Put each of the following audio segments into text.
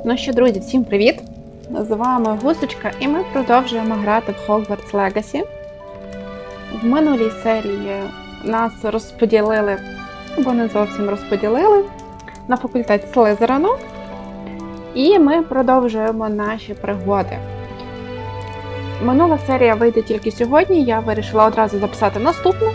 Ну що, друзі, всім привіт! З вами Гусочка, і ми продовжуємо грати в Hogwarts Legacy. В минулій серії нас розподілили, або не зовсім розподілили, на факультет Слизеринок. І ми продовжуємо наші пригоди. Минула серія вийде тільки сьогодні, я вирішила одразу записати наступну,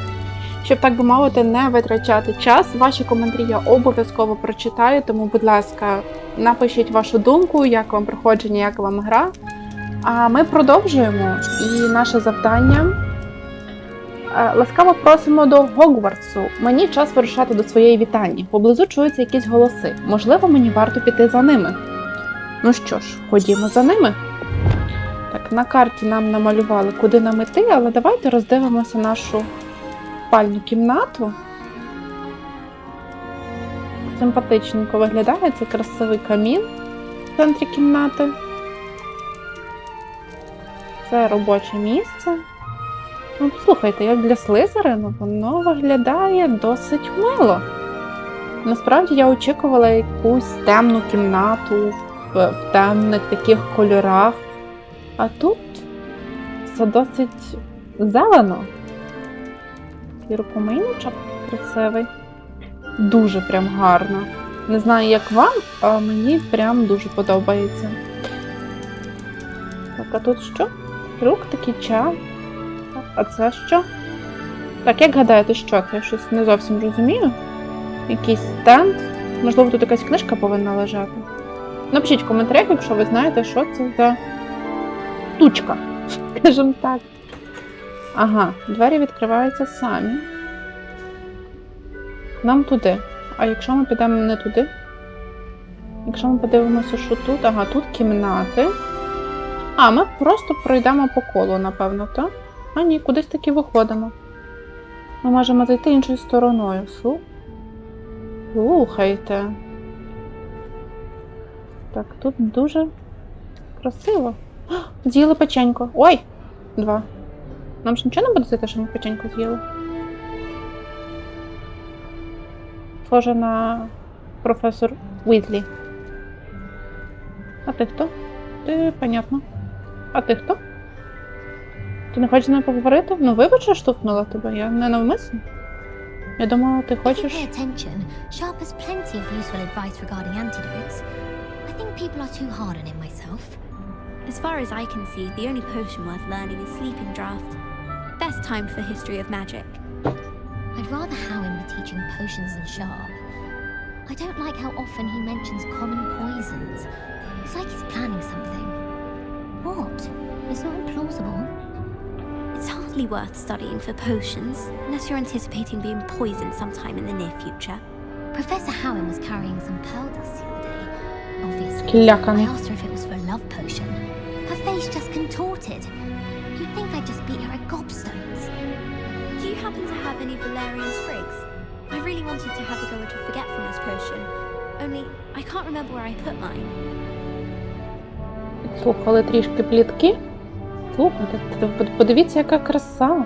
щоб, так би мовити, не витрачати час. Ваші коментарі я обов'язково прочитаю, тому, будь ласка, напишіть вашу думку, як вам проходження, як вам гра. А ми продовжуємо, і наше завдання. Ласкаво просимо до Гогвартсу. Мені час вирушати до своєї вітальні. Поблизу чуються якісь голоси. Можливо, мені варто піти за ними. Ну що ж, ходімо за ними. Так, на карті нам намалювали, куди нам іти, але давайте роздивимося нашу спальну кімнату. Симпатичненько виглядає, це красивий камін в центрі кімнати. Це робоче місце. Ну, слухайте, як для Слизерину, воно виглядає досить мило. Насправді я очікувала якусь темну кімнату в темних таких кольорах. А тут все досить зелено. Такий рукомийничок красивий. Дуже прям гарно. Не знаю, як вам, а мені прям дуже подобається. Так, а тут що? Рук такий чай. А це що? Так, як гадаєте, що це? Я щось не зовсім розумію. Якийсь стенд. Можливо, тут якась книжка повинна лежати. Напишіть в коментарях, якщо ви знаєте, що це за штучка, скажімо так. Ага, двері відкриваються самі. Нам туди. А якщо ми підемо не туди? Якщо ми подивимося, що тут? Ага, тут кімнати. А, ми просто пройдемо по колу, напевно, так? А ні, кудись таки виходимо. Ми можемо зайти іншою стороною. Слухайте. Так, тут дуже красиво. З'їли печенько. Ой! 2. Нам ж нічого не буде за те, що ми печенько з'їли? Схоже на професор Уізлі. А ти хто? Ти, понятно. А ти хто? Ти не хочеш з нами поговорити? Ну, вибач, що штовхнула тебе, я не навмисно. Я думала, ти хочеш... As far as I can see, the only potion worth learning is Sleeping Draught. Best time for the history of magic. I'd rather Howin be teaching potions than Sharp. I don't like how often he mentions common poisons. It's like he's planning something. What? It's not implausible. It's hardly worth studying for potions, unless you're anticipating being poisoned sometime in the near future. Professor Howin was carrying some pearl dust the other day. Obviously, Kiljakani. I asked her if it was for a love potion. Her face just contorted. You'd think I'd just beat her at gobstones. Do you happen to have any Valerian sprigs? I really wanted to have a go at a forgetfulness potion, only I can't remember where I put mine. Слухали трішки плітки. Слухайте, подивіться, яка краса.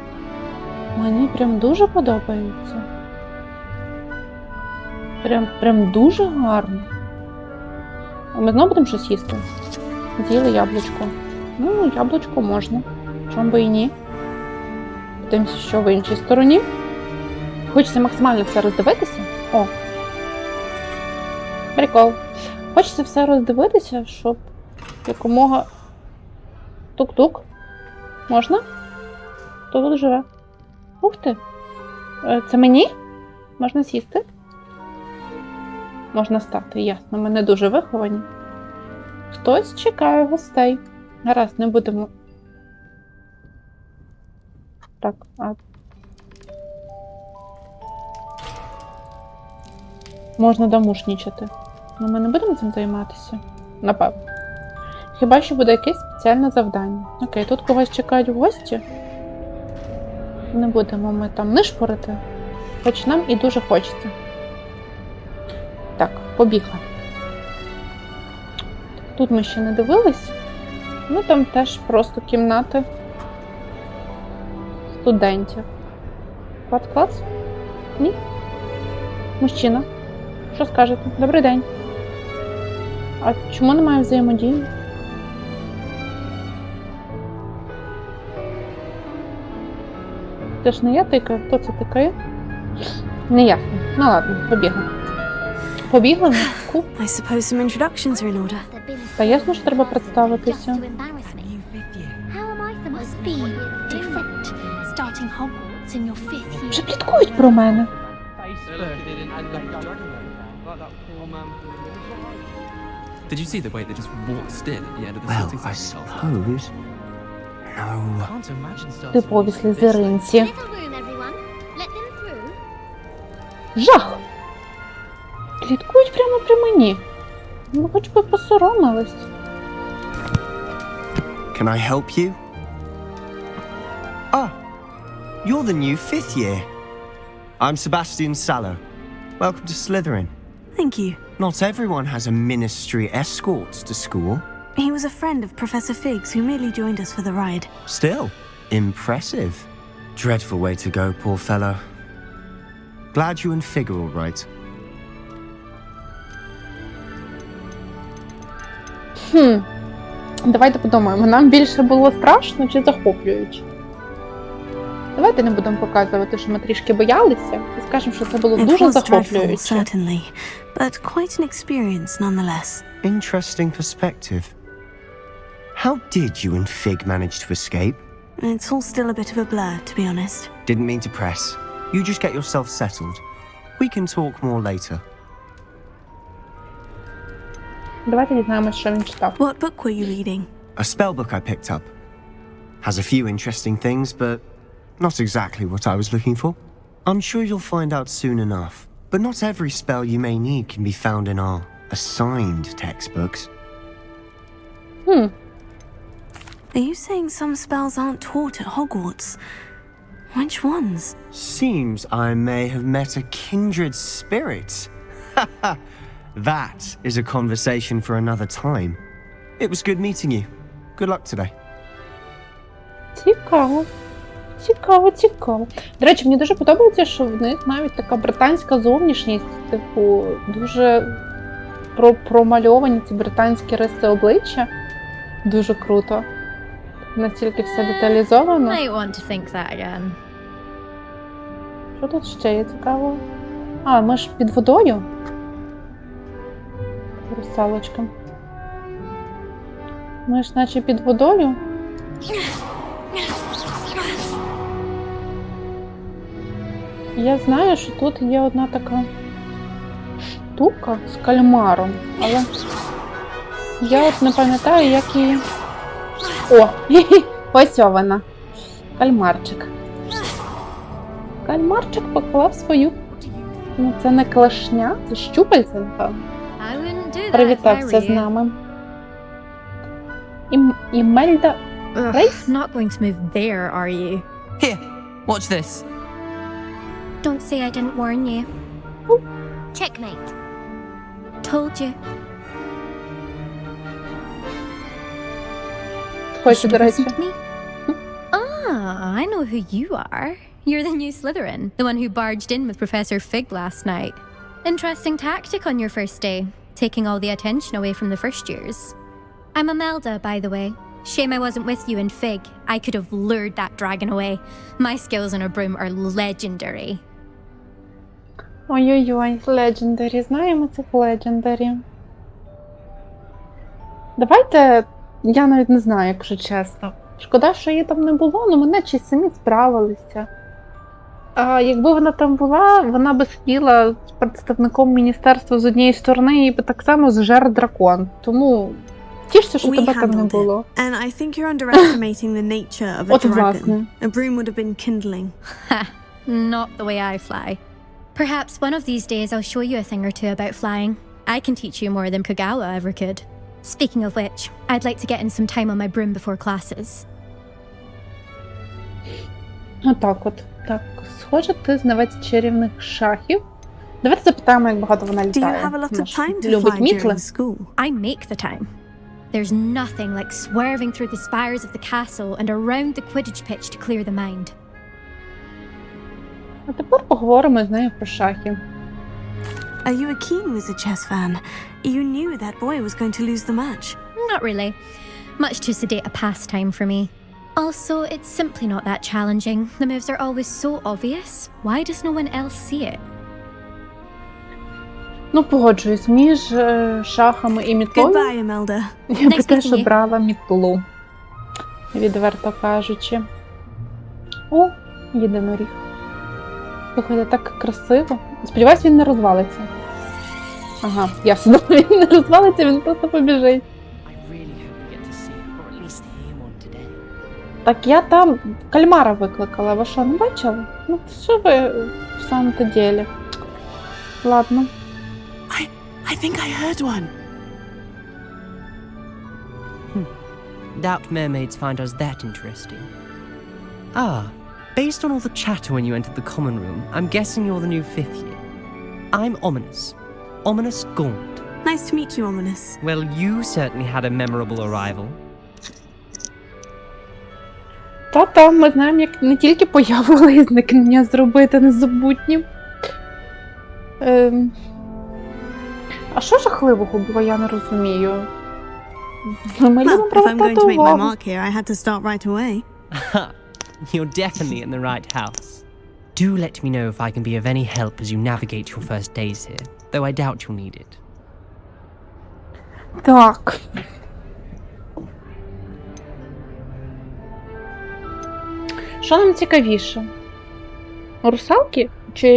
Мені прям дуже подобається. Прям дуже гарно. А ми знову будемо щось їсти? З'їли яблучко. Ну, яблучко можна. Чому би і ні. Подивимося, що в іншій стороні. Хочеться максимально все роздивитися. О! Прикол. Хочеться все роздивитися, щоб якомога... Тук-тук. Можна? Хто тут живе? Ух ти! Це мені? Можна сісти? Можна стати, ясно. Ми не дуже виховані. Хтось чекає гостей. Гаразд, не будемо. Так, а... Можна домушнічати. Ну, ми не будемо цим займатися? Напевно. Хіба що буде якесь спеціальне завдання. Окей, тут когось чекають в гості. Не будемо ми там нишпорити. Хоч нам і дуже хочеться. Так, побігла. Тут ми ще не дивились. Ну, там теж просто кімнати студентів. Клац-клац? Ні? Мужчина. Що скажете? Добрий день. А чому немає взаємодії? Це ж не я тикаю? Хто це тикає? Не ясно. Ну ладно, побігли. Побігли на ку. I suppose some introductions are in order. Та ясно, що треба представитися. How am I supposed Must to be know what you're doing? different starting Hogwarts in your 5th year. Вже пліткують про мене. Did you see the way they just waltzed in at the end of the Well, sorting I session? suppose. No. Can't imagine stuff. Типові слизеринці. Little room, everyone. Let them through. Жах! Пліткують прямо при мені. Ну, хоч би посоромились. Can I help you? Ah, you're the new 5th year. I'm Sebastian Sallow. Welcome to Slytherin. Thank you. Not everyone has a ministry escort to school. He was a friend of Professor Fig's who merely joined us for the ride. Still, impressive. Dreadful way to go, poor fellow. Glad you and Fig are all right. Давайте подумаємо, нам більше було страшно чи захоплююче? Давайте не будемо показувати, що ми трішки боялися, і скажемо, що це було It дуже was dreadful, захоплююче. certainly, but quite an experience nonetheless. Interesting perspective. How did you and Fig manage to escape? It's all still a bit of a blur, to be honest. Didn't mean to press. You just get yourself settled. We can talk more later. Давайте дізнаємося, що він читав. What book were you reading? A spell book I picked up. Has a few interesting things, but not exactly what I was looking for. I'm sure you'll find out soon enough. But not every spell you may need can be found in our assigned textbooks. Are you saying some spells aren't taught at Hogwarts? Which ones? Seems I may have met a kindred spirit. That is a conversation for another time. It was good meeting you. Good luck today. Цікаво. Цікаво, цікаво. До речі, мені дуже подобається, що в них навіть така британська зовнішність, типу, дуже промальовані ці британські риси обличчя. Дуже круто. Настільки все деталізовано. Might want to think that again. Що тут ще є цікаво? А, ми ж під водою. Русалочка. Ми ж наче під водою. Я знаю, що тут є одна така штука з кальмаром, але я от не пам'ятаю, як її... О! Ось вона. Кальмарчик. Кальмарчик поклав свою... Ну, це не клешня, це щупальце, напевно. I wouldn't do that if I Привітався were з you. нами. І Мельда... Ugh, Race? not going to move there, are you? Here, watch this. Don't say I didn't warn you. Checkmate. Told you. Хоче, до речі. Listened to me? Ah, I know who you are. You're the new Slytherin, the one who barged in with Professor Fig last night. Interesting tactic on your first day, taking all the attention away from the first years. I'm Imelda, by the way. Shame I wasn't with you in Fig. I could have lured that dragon away. My skills on a broom are legendary. Ой-ой-ой, Legendary. Знаємо цих Legendary. Давайте, я навіть не знаю, якщо чесно. Шкода, що її там не було, але мене чи самі справилися. А якби вона там була, вона би сиділа з представником міністерства з однієї сторони і би так само зжер дракон. Тому тішся, що We тебе там не handled it. було. And I think you're underestimating the nature of a От dragon. власне. A broom would have been kindling. Ha! Not the way I fly. Perhaps one of these days I'll show you a thing or two about flying. I can teach you more than Kogawa ever could. Speaking of which, I'd like to get in some time on my broom before classes. Отак от. Так, схоже, ти знавець чарівних шахів. Давайте запитаємо, як багато вона Do you літає. have a lot Вона of ж time to любить fly мітли. during school? I make the time. There's nothing like swerving through the spires of the castle and around the Quidditch pitch to clear the mind. А тепер поговоримо з нею про шахи. Are you a keen wizard chess fan? You knew that boy was going to lose the match. Not really. Much too sedate a pastime for me. Also, it's simply not that challenging. The moves are always so obvious. Why does no one else see it? Ну, погоджуюсь, між шахами і мітлою Goodbye, Imelda. я би Nice теж meeting you. обрала мітлу, відверто кажучи. О, єдиноріг. Слухайте, так красиво. Сподіваюсь, він не розвалиться. Ага, ясно, він не розвалиться, він просто побіжить. I really hope we get to see, or at least hear one today. Так я там кальмара викликала, ви що, не бачили? Ну, що ви в самому-то ділі? Ладно. I think I heard one. Doubt mermaids find us that interesting. Ah, based on all the chatter when you entered the common room, I'm guessing you're the new 5th year. I'm Ominous. Ominous Gaunt. Nice to meet you, Ominous. Well, you certainly had a memorable arrival. Та-та, ми знаємо, як не тільки появу, але й зникнення зробити незабутнім. А що жахливого було, я не розумію. Ми Well, любимо if I'm going to привертати make my увагу. mark here, I had to start right away. You're definitely in the right house. Do let me know if I can be of any help as you navigate your first days here, though I doubt you'll need it. Так. Що нам цікавіше? Русалки? Чи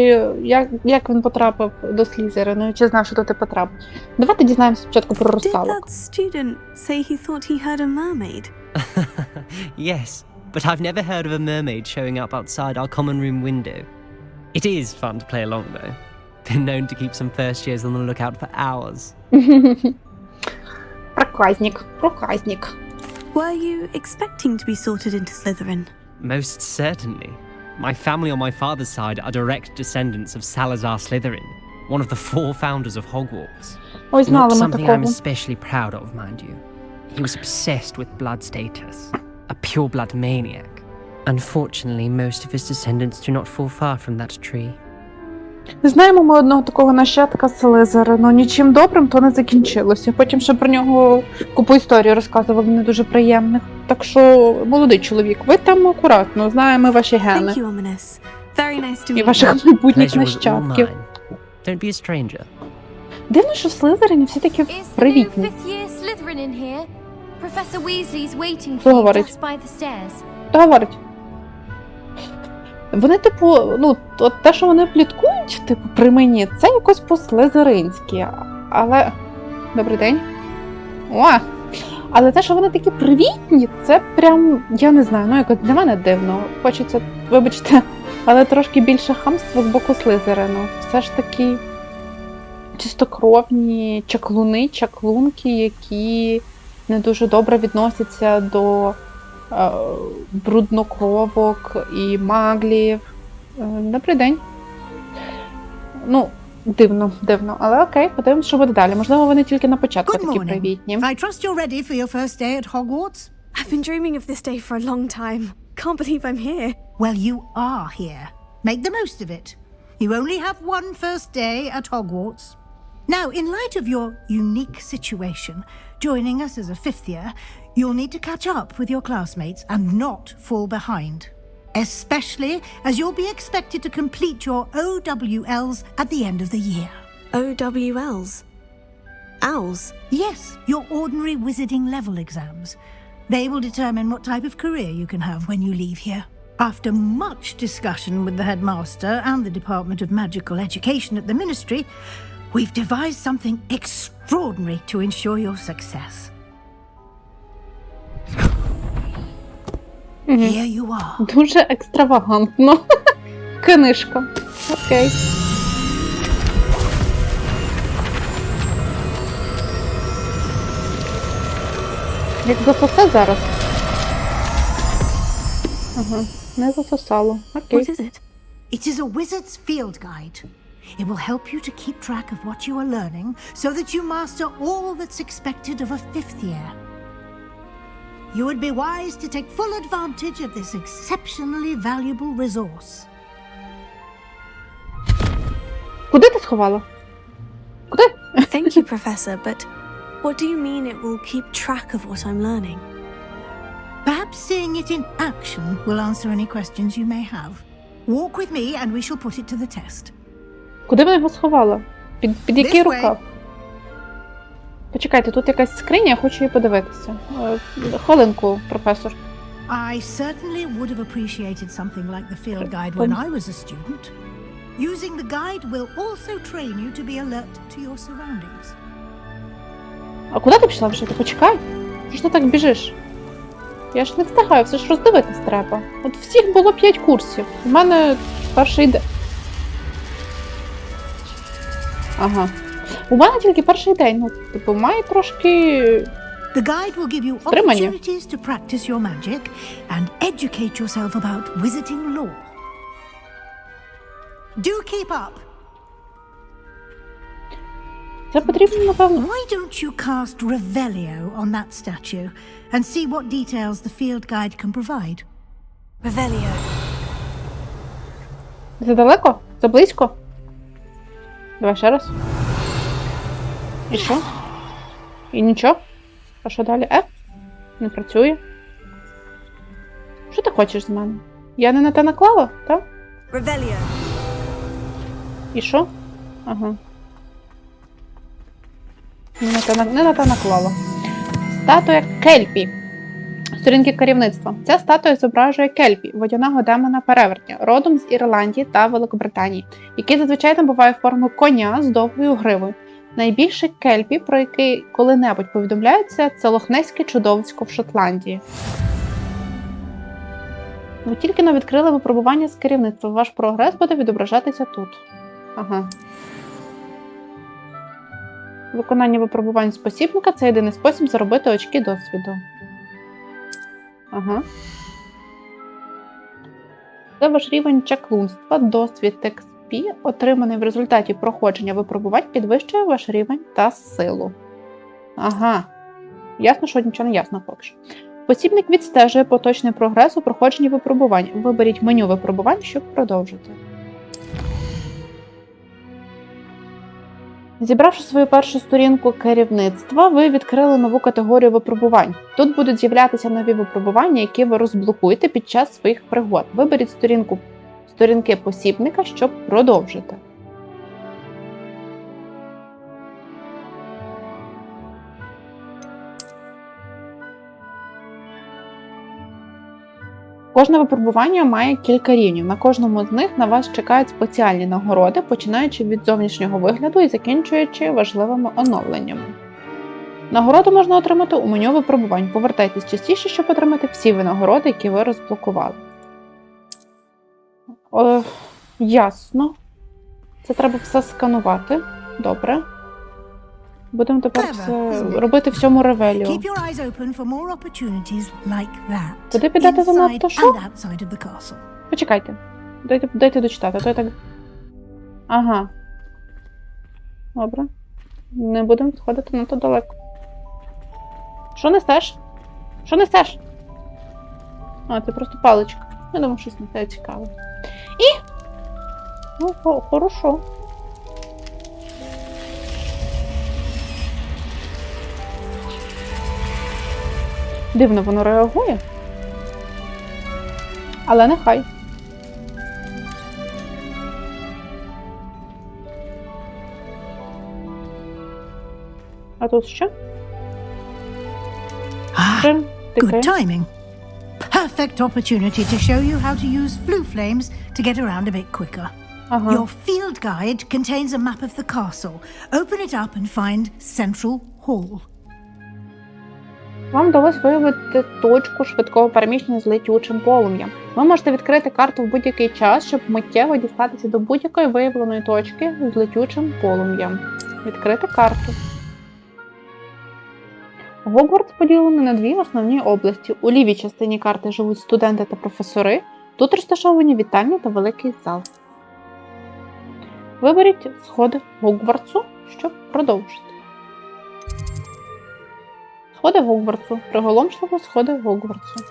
як він потрапив до Слізерину? Чи знав, що туди потрапив? Давайте дізнаємося спочатку про Did русалок. that student say he thought he heard a mermaid? Yes, but I've never heard of a mermaid showing up outside our common room window. It is fun to play along, though. Been known to keep some first years on the lookout for hours. Проказник. Were you expecting to be sorted into Slytherin? Most certainly. My family on my father's side are direct descendants of Salazar Slytherin, one of the 4 founders of Hogwarts. Ой, Not знали ми something I'm такого. especially proud of, mind you. He was obsessed with blood status, a pure-blood maniac. Unfortunately, most of his descendants do not fall far from that tree. Знаємо ми одного такого нащадка Слизерину. Нічим добрим то не закінчилося. Потім ще про нього купу історій розказували не дуже приємних. Так що, молодий чоловік, ви там акуратно, знаємо ваші гени. Thank you, Ominous. Very nice to І meet you. ваших майбутніх Pleasure was all нащадків. mine. Don't be a stranger. Дивно, що Слизерині всі такі Is the new привітні. 5th year Slytherin in here? Professor Weasley's waiting Що for you говорить? just by the stairs. Що говорить? Вони, типу, ну, от те, що вони пліткують, типу, при мені, це якось по-слизеринськи. Але. Добрий день. О! Але те, що вони такі привітні, це прям, я не знаю, ну якось для мене дивно. Хочеться, вибачте, але трошки більше хамства з боку Слизерину. Все ж таки чистокровні чаклуни, чаклунки, які не дуже добре відносяться до бруднокровок і маглів. Добрий день. Ну, дивно, але окей, подивимось, що буде далі. Можливо, вони тільки на початку Good такі morning. привітні. I trust you're ready for your first day at Hogwarts? I've been dreaming of this day for a long time. Can't believe I'm here. Well, you are here. Make the most of it. You only have one first day at Hogwarts. Now, in light of your unique situation, joining us as a 5th year, you'll need to catch up with your classmates and not fall behind. Especially as you'll be expected to complete your OWLs at the end of the year. OWLs? Owls? Yes, your ordinary wizarding level exams. They will determine what type of career you can have when you leave here. After much discussion with the headmaster and the Department of Magical Education at the Ministry, we've devised something extraordinary to ensure your success. Here you are. Дуже екстравагантно. Книжка. Окей. Як засосе зараз? Ага, не засосало. Окей. What is it? It is a wizard's field guide. It will help you to keep track of what you are learning so that you master all that's expected of a 5th year. You would be wise to take full advantage of this exceptionally valuable resource. Куди ти сховала? Куди? Thank you, Professor, but what do you mean it will keep track of what I'm learning? Perhaps seeing it in action will answer any questions you may have. Walk with me and we shall put it to the test. Куди вона його сховала? Під який This way. рукав? Почекайте, тут якась скриня, я хочу її подивитися. Хвилинку, професор. I certainly would have appreciated something like the field guide when I was a student. Using the guide will also train you to be alert to your surroundings. А куди ти пішла вже? Ти почекай. Що ж ти так біжиш? Я ж не встигаю, все ж роздивитись треба. От всіх було 5 курсів. У мене перший день. Ага. У мене тільки перший день. Ну, типу, має трошки... The guide will give you Стримання. opportunities to practice your magic and educate yourself about wizarding lore. Do keep up. Це потрібно, напевно... Why don't you cast Revelio on that statue and see what details the field guide can provide? Revelio. Задалеко? Заблизько? Давай ще раз. І що? І нічого? А що далі? Не працює? Що ти хочеш з мене? Я не на те наклала, так? Revelio. І що? Ага. Не на те наклала. Статуя Кельпі. Сторінки керівництва. Ця статуя зображує Кельпі, водяного демона перевертня, родом з Ірландії та Великобританії, який зазвичай набуває форму коня з довгою гривою. Найбільше Кельпі, про який коли-небудь повідомляється, це лохнеське чудовисько в Шотландії. Ви тільки но відкрили випробування з керівництва. Ваш прогрес буде відображатися тут. Ага. Виконання випробувань з посібника – це єдиний спосіб заробити очки досвіду. Ага. Це ваш рівень чаклунства, досвід XP, отриманий в результаті проходження випробувань, підвищує ваш рівень та силу. Ага. Ясно, що нічого не ясно поки що. Посібник відстежує поточний прогрес у проходженні випробувань. Виберіть меню випробувань, щоб продовжити. Зібравши свою першу сторінку керівництва, ви відкрили нову категорію випробувань. Тут будуть з'являтися нові випробування, які ви розблокуєте під час своїх пригод. Виберіть сторінки посібника, щоб продовжити. Кожне випробування має кілька рівнів. На кожному з них на вас чекають спеціальні нагороди, починаючи від зовнішнього вигляду і закінчуючи важливими оновленнями. Нагороду можна отримати у меню випробувань. Повертайтесь частіше, щоб отримати всі винагороди, які ви розблокували. Ясно. Це треба все сканувати. Добре. Будемо тепер робити всьому ревеліо. Куди підете за надто що? Почекайте. Дайте дочитати, а то я так... Ага. Добре. Не будемо відходити надто далеко. Що несеш? Що несеш? А, це просто паличка. Я думаю, щось не те цікаве. І... Ну, хорошо. Дивно воно реагує. Але нехай. А тут що? Good timing. Perfect opportunity to show you how to use flue flames to get around a bit quicker. Your field guide contains a map of the castle. Open it up and find Central Hall. Вам вдалося виявити точку швидкого переміщення з летючим полум'ям. Ви можете відкрити карту в будь-який час, щоб миттєво дістатися до будь-якої виявленої точки з летючим полум'ям. Відкрити карту. Гогвартс поділений на дві основні області. У лівій частині карти живуть студенти та професори. Тут розташовані вітальні та великий зал. Виберіть сходи Гогвартсу, щоб продовжити. Сходи Гогвартсу. Приголомшливо сходи Гогвартсу.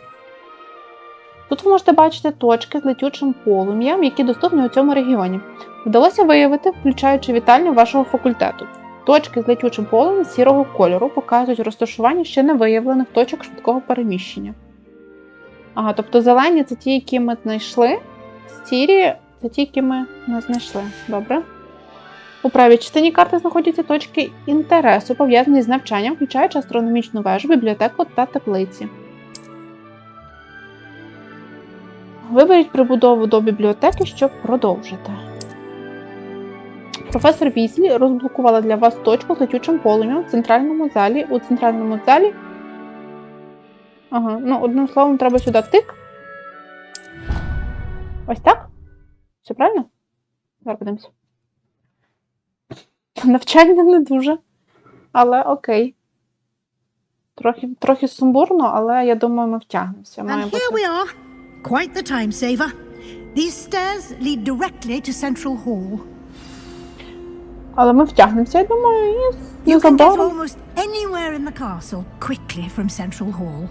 Тут ви можете бачити точки з летючим полум'ям, які доступні у цьому регіоні. Вдалося виявити, включаючи вітальню вашого факультету. Точки з летючим полем сірого кольору показують розташування ще не виявлених точок швидкого переміщення. Ага, тобто зелені – це ті, які ми знайшли, сірі – це ті, які ми не знайшли. Добре. У правій частині карти знаходяться точки інтересу, пов'язані з навчанням, включаючи астрономічну вежу, бібліотеку та теплиці. Виберіть прибудову до бібліотеки, щоб продовжити. Професор Візлі розблокувала для вас точку з летючим полум'ям в центральному залі. У центральному залі... Ага, ну одним словом треба сюди тик. Ось так? Все правильно? Зараз подивимося. Навчання не дуже, але окей. Трохи сумбурно, але я думаю, ми втягнемося. And here we are. Quite the time saver. These stairs lead directly to Central Hall. Але ми втягнемося, я думаю, і You can get незабаром. almost anywhere in the castle quickly from Central Hall.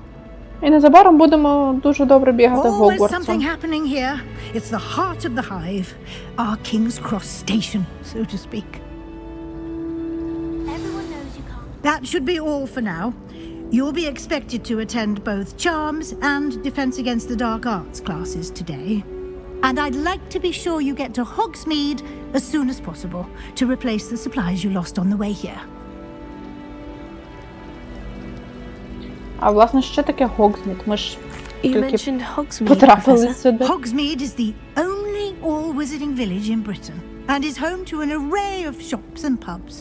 І незабаром будемо дуже добре бігати в Always Гогвартсі. something happening here. It's the heart of the hive, our King's Cross station, so to speak. Everyone knows you can't. That should be all for now. You'll be expected to attend both Charms and Defense Against the Dark Arts classes today. And I'd like to be sure you get to Hogsmeade as soon as possible to replace the supplies you lost on the way here. А власне, що таке Гогсмід? Ми ж You тільки mentioned Hogsmeade, потрапили Professor. сюди. Hogsmeade is the only all-wizarding village in Britain and is home to an array of shops and pubs.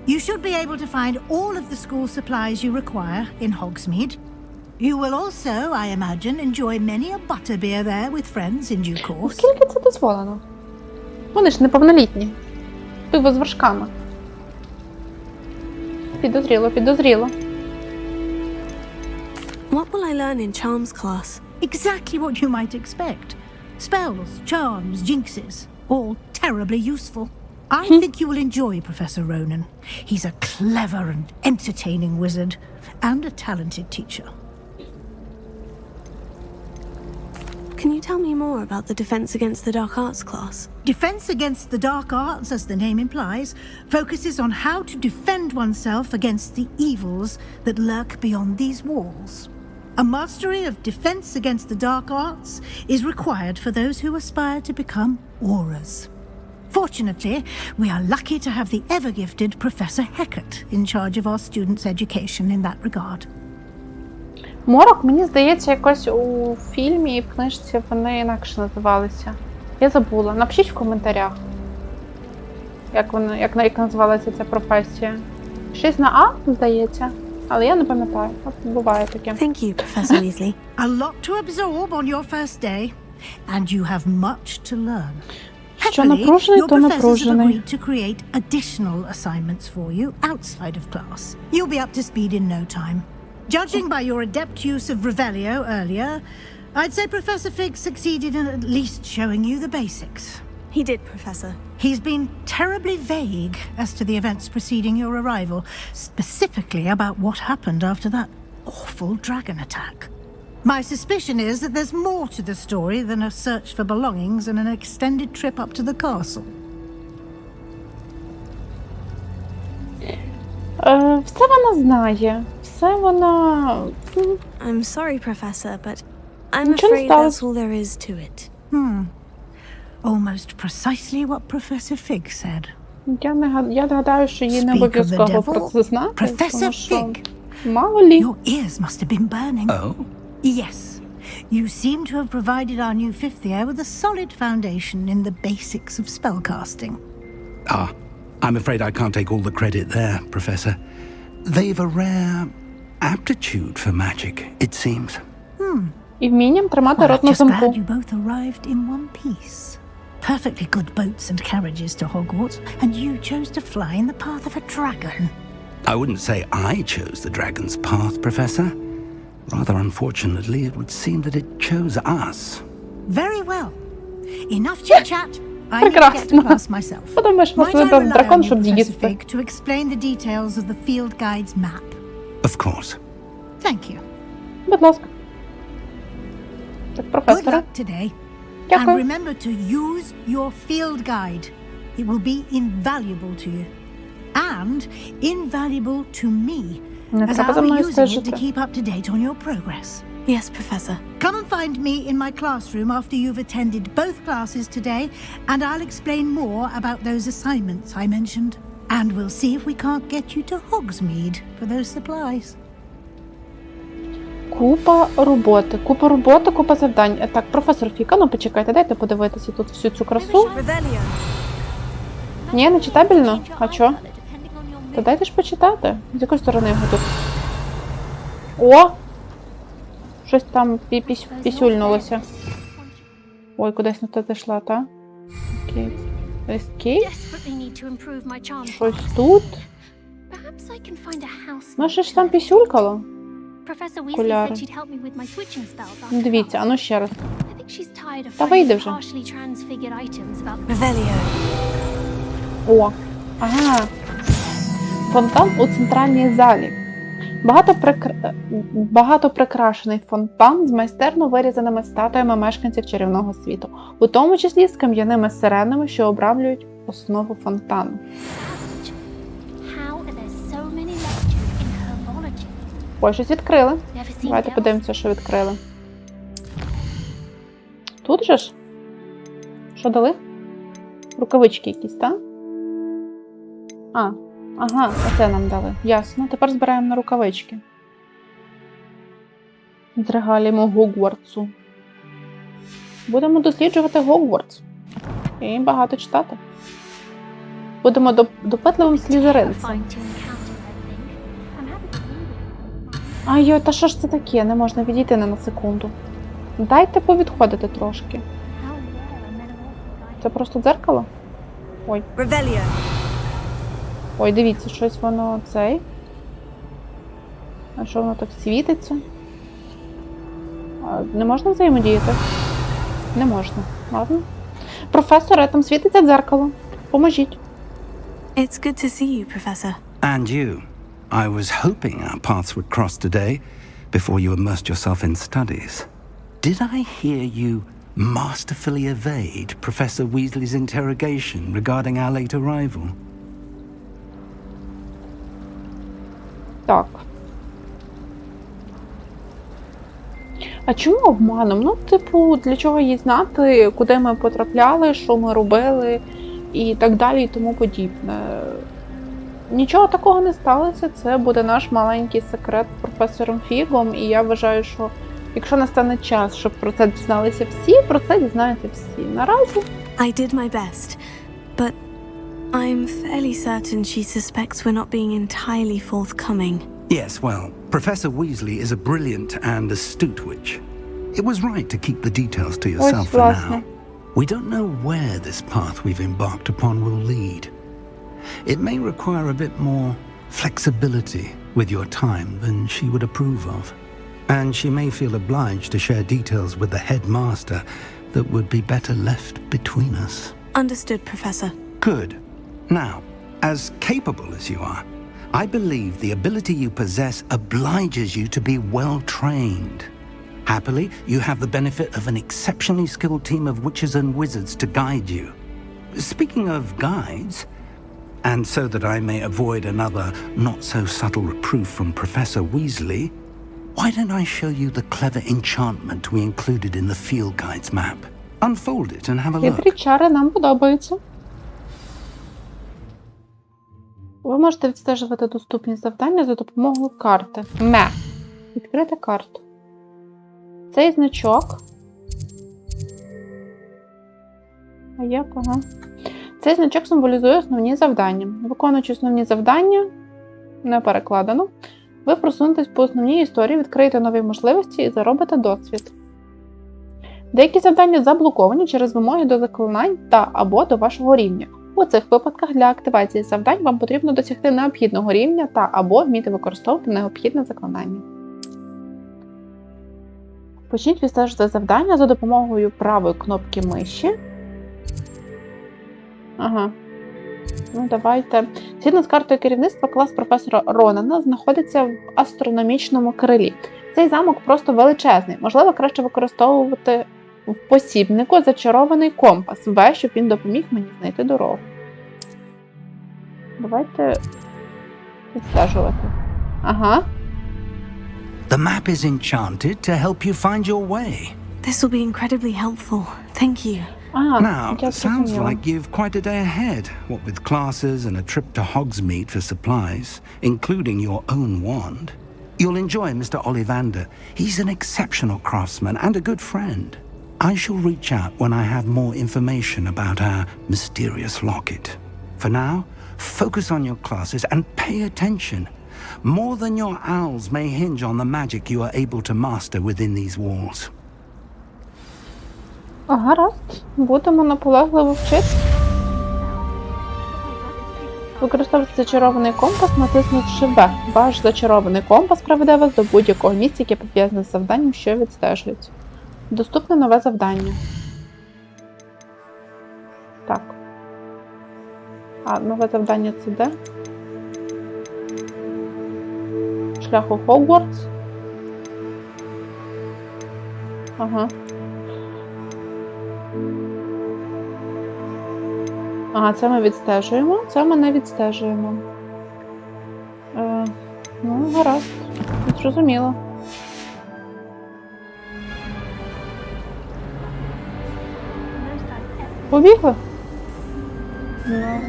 You should be able to find all of the school supplies you require in Hogsmeade. You will also, I imagine, enjoy many a butterbeer there with friends in due course. Скільки це дозволено? Вони ж неповнолітні. Пиво з вершками. Підозріло, підозріло. What will I learn in Charms class? Exactly what you might expect. Spells, charms, jinxes, all terribly useful. I think you will enjoy Professor Ronan. He's a clever and entertaining wizard, and a talented teacher. Can you tell me more about the Defense Against the Dark Arts class? Defense Against the Dark Arts, as the name implies, focuses on how to defend oneself against the evils that lurk beyond these walls. A mastery of Defense Against the Dark Arts is required for those who aspire to become auras. Fortunately, we are lucky to have the ever-gifted Professor Heckert in charge of our students' education in that regard. Морок, мені здається, якось у фільмі і в книжці вони інакше називалися. Я забула. Напишіть в коментарях, як називалася ця професія. Щось на А, здається, але я не пам'ятаю. От буває таке. Thank you, Professor Weasley. A lot to absorb on your first day, and you have much to learn. Що Happily, напружений, your то professors have напружений. agreed to create additional assignments for you outside of class. You'll be up to speed in no time. Judging by your adept use of Revelio earlier, I'd say Professor Fig succeeded in at least showing you the basics. He did, Professor. He's been terribly vague as to the events preceding your arrival, specifically about what happened after that awful dragon attack. My suspicion is that there's more to the story than a search for belongings and an extended trip up to the castle. Все вона знає. Все вона... I'm sorry, Professor, but I'm Нічого не afraid сталося. that's all there is to it. Almost precisely what Professor Fig said. Я гадаю, що їй не Speak of the обов'язково про devil, це знати, Professor тому що Fig. мало лі. Your ears must have been burning. Oh? Yes. You seem to have provided our new fifth year with a solid foundation in the basics of spellcasting. Ah, I'm afraid I can't take all the credit there, Professor. They've a rare aptitude for magic, it seems. І вмінням тримати Well, рот I'm на just замку. glad you both arrived in one piece. Perfectly good boats and carriages to Hogwarts, and you chose to fly in the path of a dragon. I wouldn't say I chose the dragon's path, Professor. Rather unfortunately, it would seem that it chose us. Very well. Enough chit-chat. I need to get to Прекрасно. class myself. Подумаєш, Might I можливо, rely дракон, on you, щоб Professor з'їсти. Fig, to explain the details of the field guide's map? Of course. Thank you. Будь ласка. Так, Good професора. luck today. And Дякую. remember to use your field guide. It will be invaluable to you. And invaluable to me, Не as треба за I'll be мною using it to стежити. keep up to date on your progress. Yes, Professor. Come and find me in my classroom after you've attended both classes today, and I'll explain more about those assignments I mentioned. And we'll see if we can't get you to Hogsmeade for those supplies. Купа роботи, купа завдань. Так, професор Фіка, ну почекайте, дайте подивитися тут всю цю красу. Ні, не читабельно? А чо? Та дайте ж почитати. З якої сторони його тут? О! Щось там пісюльнулося. Ой, кудись не туди йшла, та? Ескейп? Щось тут? Ну, щось там пісюлькало? Окуляри. Дивіться, а ну ще раз. Та вийди вже. О, ага. Фонтан у центральній залі. Багато прикрашений фонтан з майстерно вирізаними статуями мешканців чарівного світу, у тому числі з кам'яними сиренами, що обрамлюють основу фонтану. Ой, щось відкрили. Давайте подивимося, що відкрили. Тут же ж? Що дали? Рукавички якісь, так? Ага, оце нам дали. Ясно. Тепер збираємо на рукавички. З регаліями Гогвартсу. Будемо досліджувати Гогвартс. І багато читати. Будемо допитливим слізеринцем. Ай, та що ж це таке? Не можна відійти на секунду. Дайте повідходити трошки. Це просто дзеркало? Ой. Ой, дивіться, щось воно цей. А що воно так світиться? Не можна взаємодіяти? Не можна. Ладно. Професоре, там світиться дзеркало. Поможіть. It's good to see you, Professor. And you. I was hoping our paths would cross today before you immersed yourself in studies. Did I hear you masterfully evade Professor Weasley's interrogation regarding our late arrival? Так. А чому обманом? Ну, типу, для чого їй знати, куди ми потрапляли, що ми робили і так далі, і тому подібне. Нічого такого не сталося, це буде наш маленький секрет з професором Фігом, і я вважаю, що якщо настане час, щоб про це дізналися всі, про це дізнаються всі. Наразі. I did my best, but I'm fairly certain she suspects we're not being entirely forthcoming. Yes, well, Professor Weasley is a brilliant and astute witch. It was right to keep the details to yourself for now. We don't know where this path we've embarked upon will lead. It may require a bit more flexibility with your time than she would approve of. And she may feel obliged to share details with the headmaster that would be better left between us. Understood, Professor. Good. Now, as capable as you are, I believe the ability you possess obliges you to be well trained. Happily, you have the benefit of an exceptionally skilled team of witches and wizards to guide you. Speaking of guides, and so that I may avoid another not-so-subtle reproof from Professor Weasley, why don't I show you the clever enchantment we included in the field guide's map? Unfold it and have a look. Хитрі чари нам подобаються. Ви можете відстежувати доступні завдання за допомогою карти. Відкрити карту. Цей значок. А як? Ага. Цей значок символізує основні завдання. Виконуючи основні завдання, не перекладено, ви просунетесь по основній історії, відкриєте нові можливості і заробите досвід. Деякі завдання заблоковані через вимоги до заклинань та або до вашого рівня. У цих випадках для активації завдань вам потрібно досягти необхідного рівня та або вміти використовувати необхідне заклинання. Почніть відстежувати завдання за допомогою правої кнопки миші. Ага. Ну, давайте. Згідно з картою керівництва, клас професора Ронана знаходиться в астрономічному крилі. Цей замок просто величезний. Можливо, краще використовувати в посібнику зачарований компас В, щоб він допоміг мені знайти дорогу. Давайте відстежувати. Ага. The map is enchanted to help you find your way. This will be incredibly helpful. Thank you. Now, sounds like you've quite a day ahead, what with classes and a trip to Hogsmeade for supplies, including your own wand. You'll enjoy Mr. Ollivander. He's an exceptional craftsman and a good friend. I shall reach out when I have more information about our mysterious locket. For now, focus on your classes and pay attention. More than your owls may hinge on the magic you are able to master within these walls. Гаразд. Будемо наполегливо вчитися. Використовуйте зачарований компас, натиснувши В. Ваш зачарований компас приведе вас до будь-якого місця, яке пов'язане з завданням, що відстежується. Доступне нове завдання. Так. А, нове завдання це де? Шлях у Хогвартс. Ага. Ага, це ми відстежуємо, це ми не відстежуємо. Ну, гаразд. Зрозуміло. Побігли? Ну.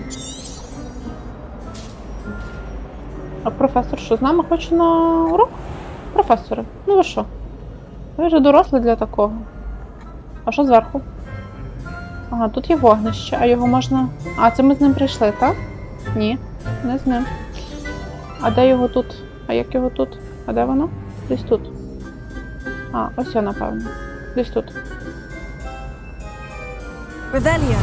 А професор що, з нами хоче на урок? Професори, ну ви що? Ви вже дорослі для такого. А що зверху? Ага, тут є вогнище, а його можна... А, це ми з ним прийшли, так? Ні, не з ним. А де його тут? А як його тут? А де воно? Десь тут. А, ось я, напевно. Десь тут. Revelio.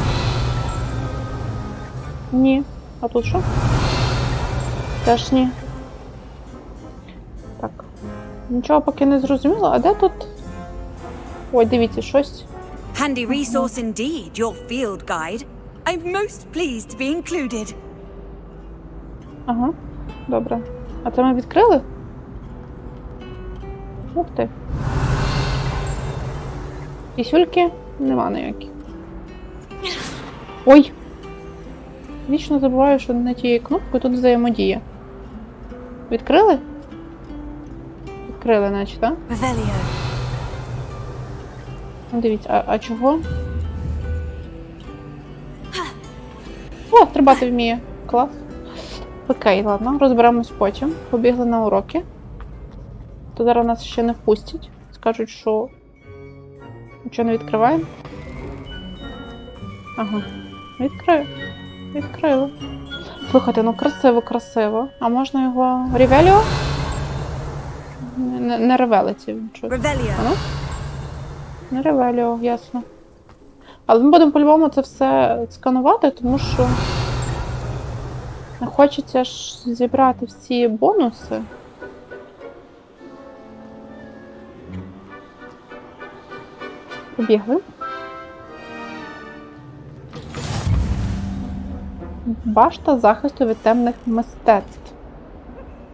Ні. А тут що? Теж ні. Так. Нічого поки не зрозуміло. А де тут? Ой, дивіться, щось. Handy resource indeed, your field guide. I'm most pleased to be included. Ага, добре. А це ми відкрили? Ух ти. Пісюльки нема ніяких. Ой! Вічно забуваю, що на тією кнопкою тут взаємодія. Відкрили? Відкрили, наче, так? Дивіться, а чого? О, стрибати вміє. Клас. Окей, ладно, розберемось потім. Побігли на уроки. То зараз нас ще не впустять. Скажуть, що нічого не відкриваємо. Ага. Відкрили. Слухайте, ну красиво. А можна його... Ревеліо? Не ревелиці. Revelio. Не ревеліо, ясно. Але ми будемо по-любому це все сканувати, тому що хочеться ж зібрати всі бонуси. Побігли. Башта захисту від темних мистецтв.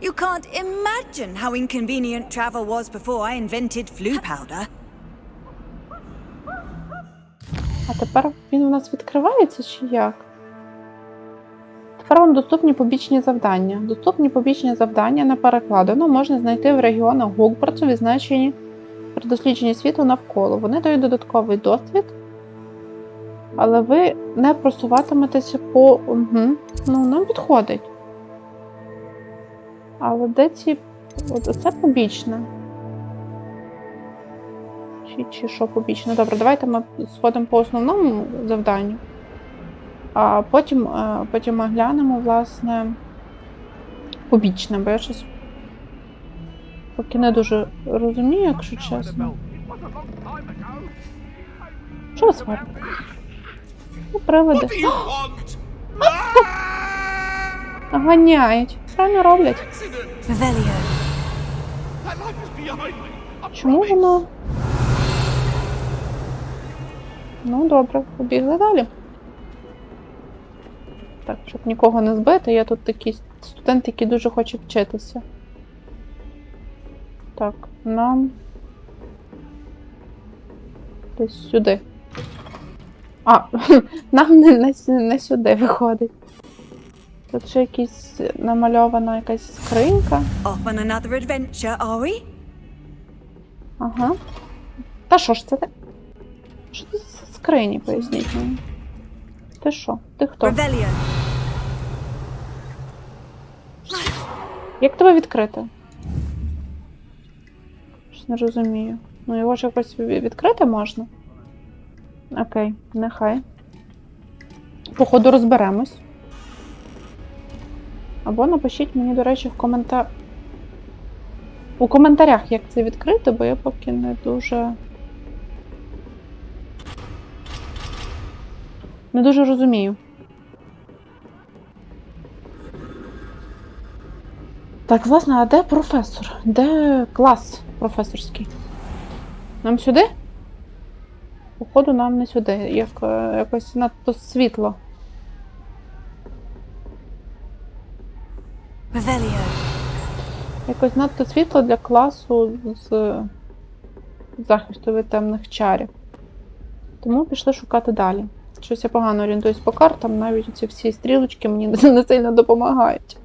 You can't imagine how inconvenient travel was before I invented flu powder. А тепер він у нас відкривається чи як? Тепер вам доступні побічні завдання. Доступні побічні завдання не перекладено, можна знайти в регіонах Гогвартсу, відзначені при дослідженні світу навколо. Вони дають додатковий досвід, але ви не просуватиметеся по... Угу. Ну, нам підходить. Але де ці... Оце побічне. Чи що побічне? Добре, давайте ми сходимо по основному завданню. А потім ми глянемо, власне, побічне, бо я щось поки не дуже розумію, якщо чесно. Що ви сварите? Ну, привиди. Ганяють. Правильно роблять. Чому воно? Ну, добре, побігли далі. Так, щоб нікого не збити, я тут такий студент, який дуже хоче вчитися. Так, нам... Десь сюди. А, нам не сюди виходить. Тут ще якісь намальована якась скринька. Off on another adventure, are we? Ага. Та що ж це? Що це за скрині, поясніть мені? Ти що? Ти хто? Rebellion. Як тебе відкрити? Щось не розумію. Ну його ж якось відкрити можна? Окей, нехай. Походу розберемось. Або напишіть мені, до речі, у коментарях, як це відкрити, бо я поки не дуже розумію. Так, власне, а де професор? Де клас професорський? Нам сюди? Походу, нам не сюди. Якось надто світло. Rebellion. Якось надто світло для класу з захисту від темних чарів. Тому пішли шукати далі. Щось я погано орієнтуюсь по картам, навіть ці всі стрілочки мені не сильно допомагають.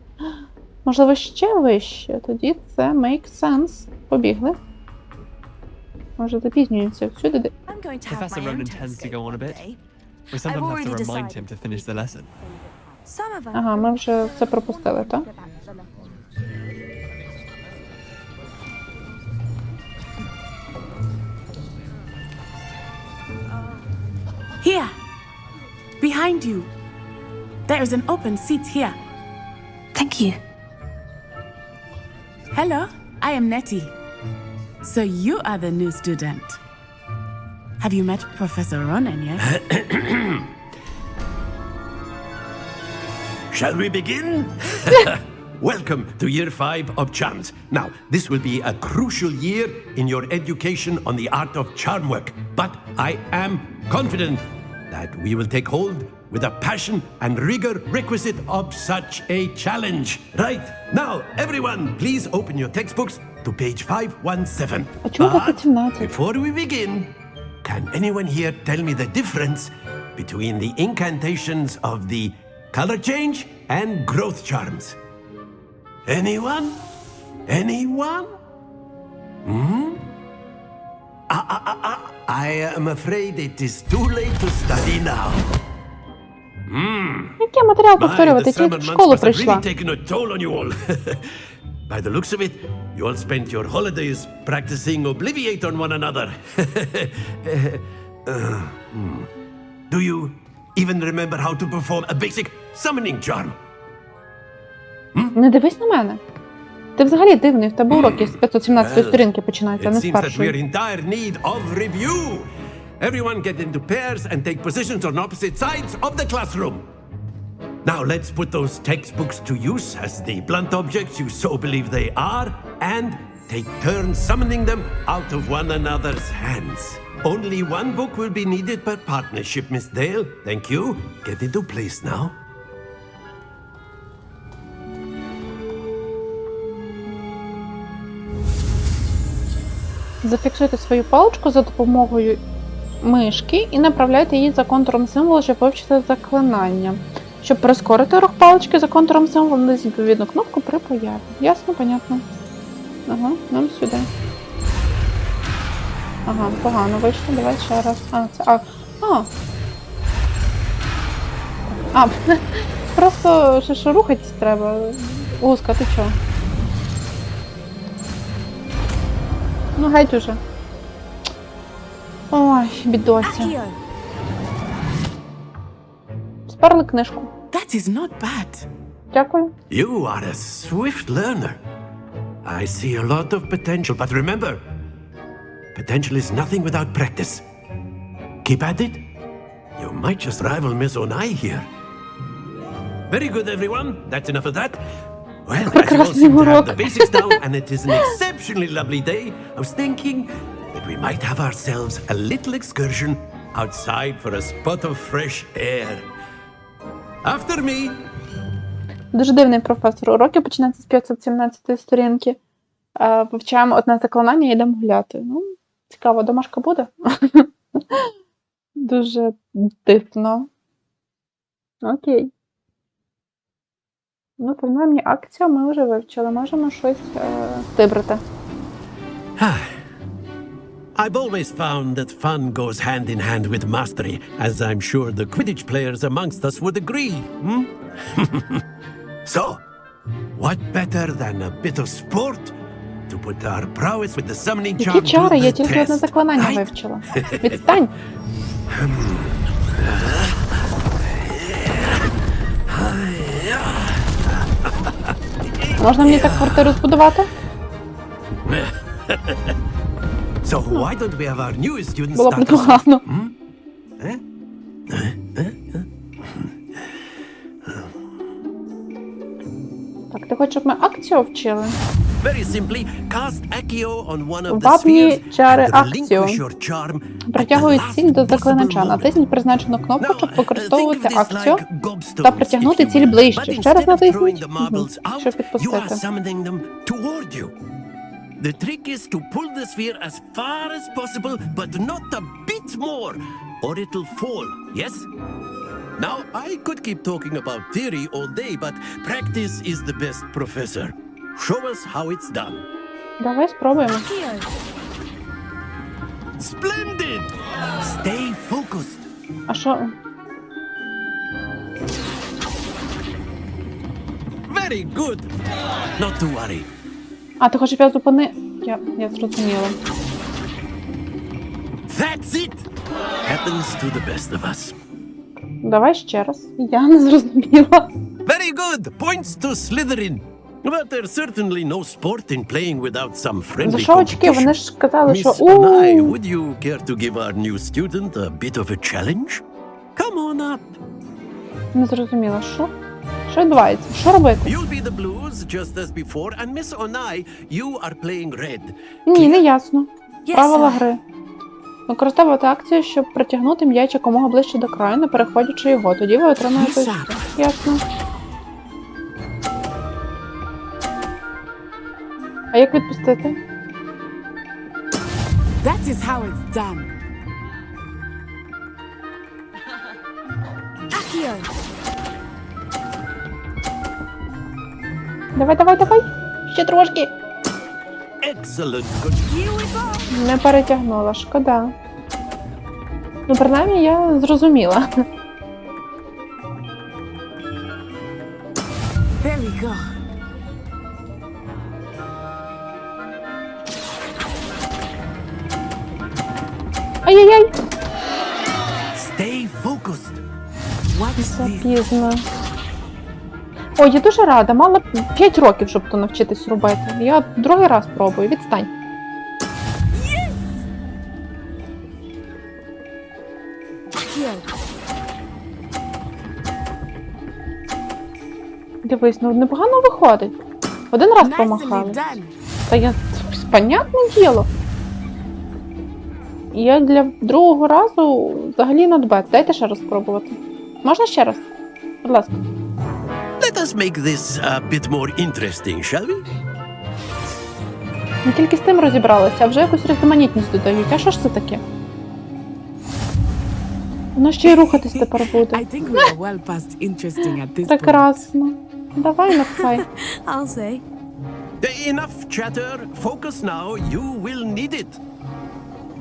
Можливо, ще вище? Тоді це make sense. Побігли. Може, запізнюємося всюди. I'm going to have Professor my own Ronan test tends to go on a bit. today. We sometimes have to already remind decided. him to finish the lesson. Some of us. Ага, ми вже це пропустили, так? Here! Behind you! There is an open seat here. Thank you. Hello, I am Nettie. So you are the new student. Have you met Professor Ronan yet? Shall we begin? Welcome to year 5 of charms. Now, this will be a crucial year in your education on the art of charm work, but I am confident that we will take hold with the passion and rigor requisite of such a challenge. Right, now, everyone, please open your textbooks to page 517. But before we begin, can anyone here tell me the difference between the incantations of the color change and growth charms? Anyone? Anyone? I am afraid it is too late to study now. Який матеріал повторювати? The Тільки summer в months школу must have прийшла. really taken a toll on you all. By the looks of it, you all spent your holidays practicing Obliviate on one another. Do you even remember how to perform a basic summoning charm? Не дивись на мене. Ти взагалі дивний, в тебе уроки з 517 сторінки починаються, а It не з seems that we're першої. in dire need of review. Everyone get into pairs and take positions on opposite sides of the classroom. Now let's put those textbooks to use as the blunt objects you so believe they are, and take turns summoning them out of one another's hands. Only one book will be needed per partnership, Miss Dale. Thank you. Get into place now. Зафіксуйте свою паличку за допомогою мишки і направляйте її за контуром символу, щоб вивчити заклинання. Щоб прискорити рух палички за контуром символу, натисніть відповідну кнопку при появі. Ясно, понятно. Ага, нам сюди. Ага, погано вийшло, давай ще раз. Просто ще рухатись треба. Гуска, ти чого? Ну, геть уже. Ой, бідося. Сперли книжку. That is not bad. Дякую. You are a swift learner. I see a lot of potential, but remember, potential is nothing without practice. Keep at it. You might just rival Miss Onai here. Very good, everyone. That's enough of that. Well, as you all seem to have the basics down, and it is an exceptionally lovely day, I was thinking that we might have ourselves a little excursion outside for a spot of fresh air. After me. Дуже дивний професор. Уроки починаються з 517 сторінки. Вивчаємо одне заклинання і йдемо гуляти. Ну, цікаво, домашка буде? Дуже дивно. Окей. Ну, принаймні, акцію ми вже вивчили. Можемо щось вибрати. I've always found that fun goes hand in hand with mastery, as I'm sure the Quidditch players amongst us would agree. So, what better than a bit of sport to put our prowess with the summoning charm Які to чари? Я the тільки одне test, заклинання right? вивчила. Відстань! Можна мені так квартиру збудувати? So why don't we have our newest students Було б start us off? непогано. Так, ти хочеш, щоб ми акцію вчили? Very simply, cast Accio on one of the Вапні spheres чари and акцію. relinquish your charm at the Притягують last ціль до possible заклинача. moment. Натисніть призначену кнопку, щоб Now, використовувати think of this акцію like gobstones, та притягнути if you ціль will. ближче. But Ще раз instead of throwing натисніть, the marbles out, щоб you are підпустити. summoning them toward you. The trick is to pull the sphere as far as possible, but not a bit more, or it'll fall, yes? Now, I could keep talking about theory all day, but practice is the best professor. Show us how it's done. Давай спробуємо. Splendid! Stay focused. А що? Very good. Not to worry. А, ти хочеш, щоб я зупини... Я зрозуміла. That's it! Happens to the best of us. Давай ще раз. Я не зрозуміла. Very good! Points to Slytherin. But there's certainly no sport in playing without some За friendly що очки? competition. Вони ж казали, що... Miss Anai, would you care to give our new student a bit of a challenge? Come on up. Не зрозуміла. Що? Що відбувається? Що робити? You'll be the blues, just as before, and Miss Anai, you are playing red. Ні, не ясно. Правила гри. Використовувати акцію, щоб притягнути м'яч якомога ближче до краю, не переходячи його. Тоді ви отримаєте очки. Ясно. А як відпустити? That is how it's done. Давай, давай, давай. Ще трошки. Excellent. Не перетягнула, шкода. Ну, принаймні, я зрозуміла. There we go. Ай-яй-яй! Stay focused. Запізно. Ой, я дуже рада. Мала 5 років, щоб то навчитись робити. Я другий раз пробую. Відстань. Дивись, ну непогано виходить. Один раз помахали. Та я... Понятне діло. Я для другого разу взагалі not bad. Дайте ще раз спробувати. Можна ще раз? Будь ласка. Let us make this a bit more interesting, shall we? Ми тільки з тим розібралися, а вже якусь різноманітність додають. А що ж це таке? Воно ще й рухатись тепер буде. I think we are well past interesting at this point. Прекрасно. Давай, напхай. I'll say. Enough chatter. Focus now. You will need it.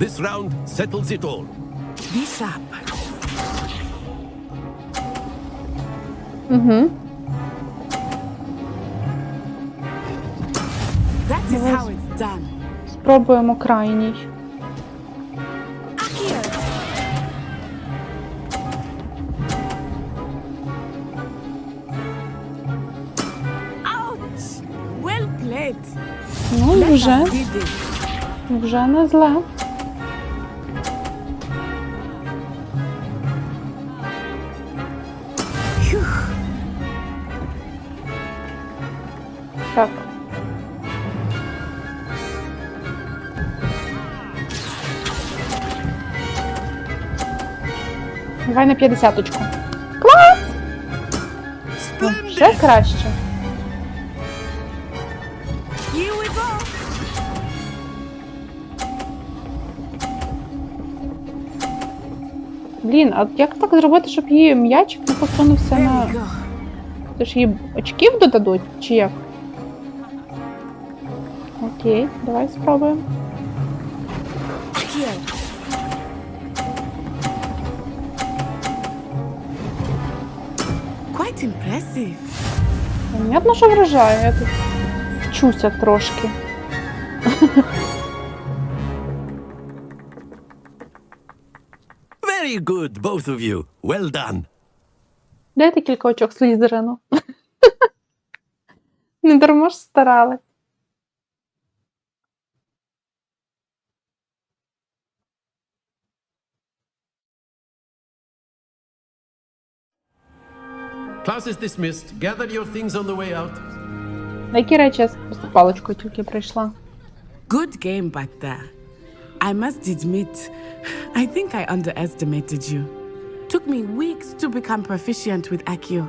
This round settles it all. Be sharp. Угу. That is how it's done. Спробуємо крайній. Ouch! Well played. Ну, Let вже. us see this. Вже не зле. Так. Давай на 50-очку. Клас! Ну, ще краще. Here we go. Блін, а як так зробити, щоб її м'ячик не посунувся на... Це ж їй очків додадуть, чи як? Окей, давай спробуємо. Quite impressive. Понятно, що вражає, я тут вчуся трошки. Very good, both of you. Well done. Дайте кілька очок Слізерину. Не дарма ж старались. Class is dismissed. Gather your things on the way out. На які речі я просто паличкою тільки прийшла? Good game back there. I must admit, I think I underestimated you. Took me weeks to become proficient with Accio.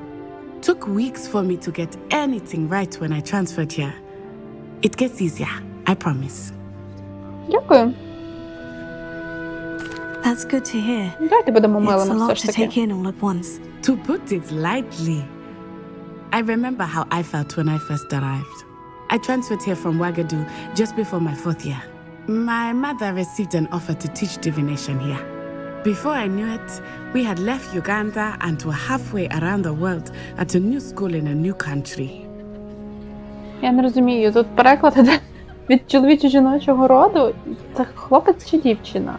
Took weeks for me to get anything right when I transferred here. It gets easier, I promise. Дякую. That's good to hear. Давайте будемо It's a милими lot все ж to таки. take in all at once. To put it lightly, I remember how I felt when I first arrived. I transferred here from Wagadu just before my 4th year. My mother received an offer to teach divination here. Before I knew it, we had left Uganda and were halfway around the world at a new school in a new country. Я не розумію, тут переклад іде від чоловічо-жіночого роду. Це хлопець чи дівчина?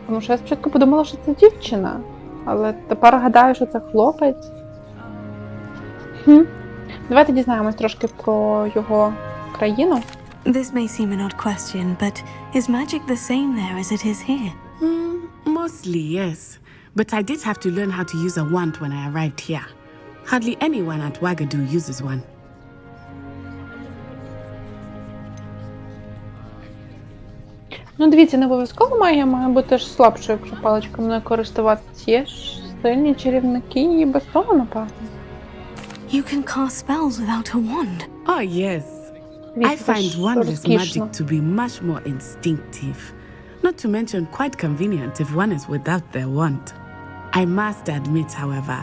Тому що я спочатку подумала, що це дівчина. Але тепер гадаю, що це хлопець. Давайте дізнаємось трошки про його країну. This may seem an odd question, but is magic the same there as it is here? Mostly, yes. But I did have to learn how to use a wand when I arrived here. Hardly anyone at Wagadu uses one. Ну, дивіться, не обов'язково має бути ж слабшою, якщо паличкою не користуватися. Є ж сильні чарівники і без того, напевно. You can cast spells without a wand. Oh, yes. I find wandless magic to be much more instinctive. Not to mention quite convenient if one is without their wand. I must admit, however,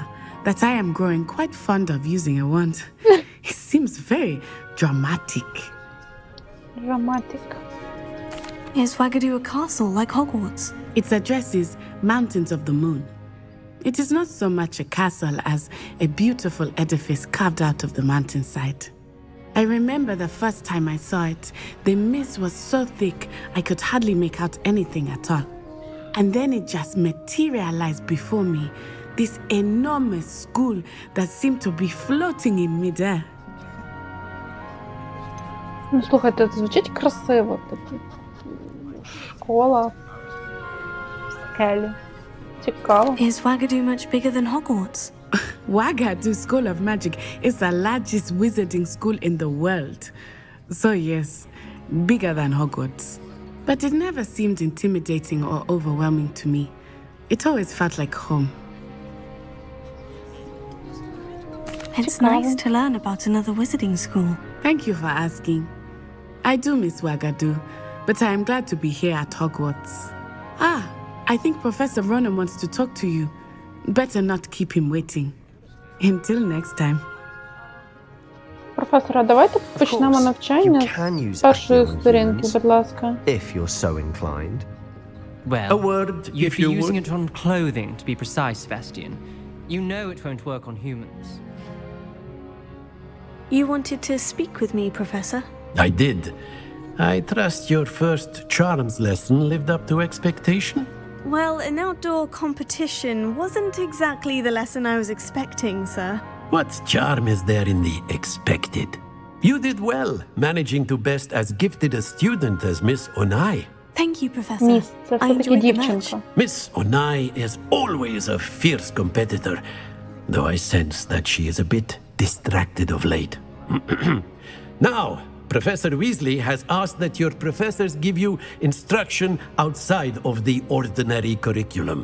that I am growing quite fond of using a wand. It seems very dramatic. Dramatic. Is Wagadu a castle like Hogwarts? Its address is Mountains of the Moon. It is not so much a castle as a beautiful edifice carved out of the mountainside. I remember the first time I saw it, the mist was so thick I could hardly make out anything at all. And then it just materialized before me, this enormous school that seemed to be floating in midair. Ну, слухайте, це звучить красиво. Школа в скелі. Цікаво. Is Wagadu much bigger than Hogwarts? Wagadu School of Magic is the largest wizarding school in the world. So yes, bigger than Hogwarts. But it never seemed intimidating or overwhelming to me. It always felt like home. It's nice to learn about another wizarding school. Thank you for asking. I do miss Wagadu, but I am glad to be here at Hogwarts. Ah, I think Professor Ronan wants to talk to you. Better not keep him waiting. Until next time. Професора, давайте почнемо навчання з першої сторінки, будь ласка. If you're so inclined. Well, A word, you'd if be you using would. it on clothing, to be precise, Sebastian. You know it won't work on humans. You wanted to speak with me, Professor? I did. I trust your first charms lesson lived up to expectation? Well, an outdoor competition wasn't exactly the lesson I was expecting, sir. What charm is there in the expected? You did well, managing to best as gifted a student as Miss Onai. Thank you, Professor. Міс, це I все-таки enjoyed the match. дівчинка. Miss Onai is always a fierce competitor, though I sense that she is a bit distracted of late. Now, Professor Weasley has asked that your professors give you instruction outside of the ordinary curriculum.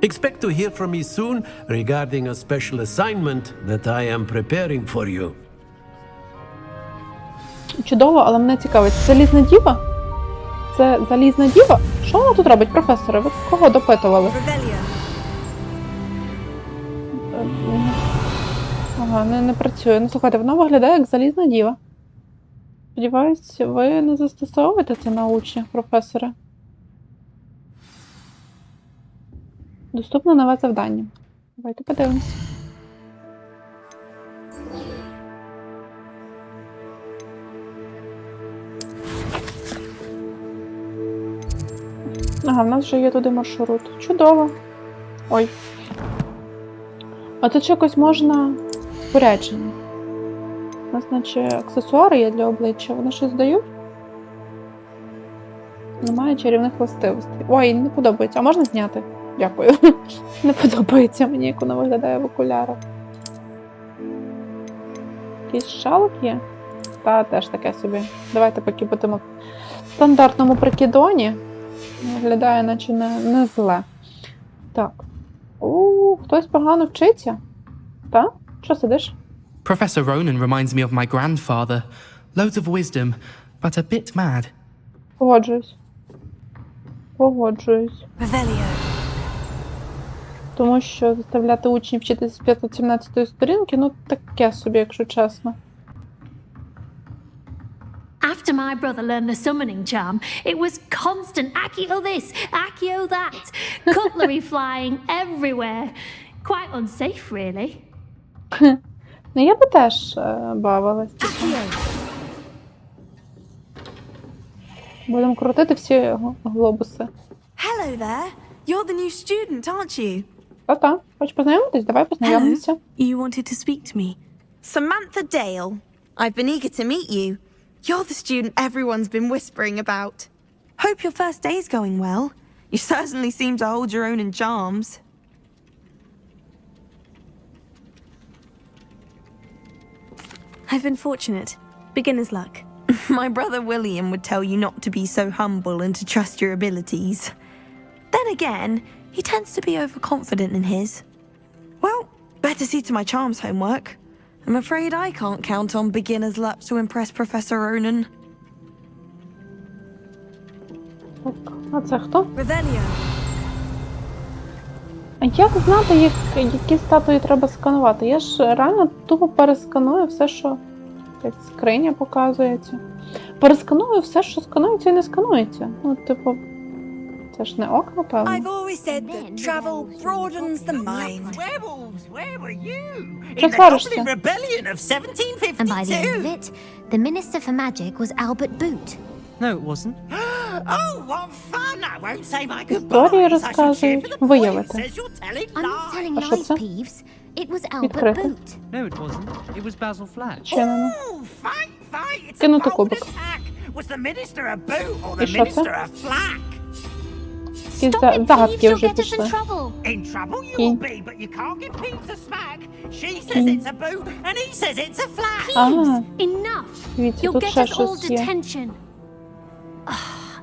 Expect to hear from me soon regarding a special assignment that I am preparing for you. Чудово, але мене цікавить. Залізна діва? Це залізна діва? Що вона тут робить, професоре? Ви кого допитували? Ага, не працює. Ну, слухайте, вона виглядає як залізна діва. Сподіваюсь, ви не застосовуєте це на учнях, професоре. Доступно нове завдання. Давайте подивимось. Ага, в нас вже є туди маршрут. Чудово. Ой. А тут якось можна спорядження. У нас, наче, аксесуари є для обличчя. Вони щось дають? Немає чарівних властивостей. Ой, не подобається. А можна зняти? Дякую. Не подобається мені, як вона виглядає в окулярах. Якийсь шалок є? Та, теж таке собі. Давайте поки будемо в стандартному прикидоні. Виглядає, наче не зле. Так. Хтось погано вчиться? Та? Що сидиш? Professor Ronan reminds me of my grandfather. Loads of wisdom, but a bit mad. Погоджуюсь. Погоджуюсь. Тому що заставляти учнів вчитися з 517-ї сторінки, ну таке собі, якщо чесно. After my brother learned the summoning charm, it was constant Accio this, Accio that, cutlery flying everywhere. Quite unsafe, really. Ну, я би теж бавилась. Будемо крутити всі глобуси. Hello there. You're the new student, aren't you? Та-та. Хочеш познайомитись? Давай познайомимося. You wanted to speak to me. Samantha Dale. I've been eager to meet you. You're the student everyone's been whispering about. Hope your first day's going well. You certainly seem to hold your own in charms. I've been fortunate. Beginner's luck. My brother William would tell you not to be so humble and to trust your abilities. Then again, he tends to be overconfident in his. Well, better see to my charms homework. I'm afraid I can't count on beginner's luck to impress Professor Ronan. А це хто? Revelio. А як знати, які статуї треба сканувати? Я ж реально тупо пересканую все, що... Як скриня показується. Пересканую все, що сканується і не сканується. Ну, типу, це ж не ок, напевно. I've always said that travel broadens the mind. Werewolves, where were you? Що In the сваришся? Goblin Rebellion of 1752. And by the end of it, the Minister for Magic was Albert Boot. No, it wasn't. Oh, what fun! I won't say my Історії goodbyes. I shall cheer розказують. for the boy who Виявити. says you're telling I'm not telling А що lies, це? Peeves. It was Albert Відкрито. Boot. No, it wasn't. It was Basil Flatch. Чинено. Oh, fight, fight! It's a Кинути bold кубик. attack. Was the minister a boot or І the що це? minister a flack? Якісь загадки вже пішли. In trouble you Кінь. will be, but you can't get Peeves a smack. She says Кінь. it's a boot, and he says it's a flack. Ага. Enough. Дивіться, You'll тут get ще us all щось є. detention.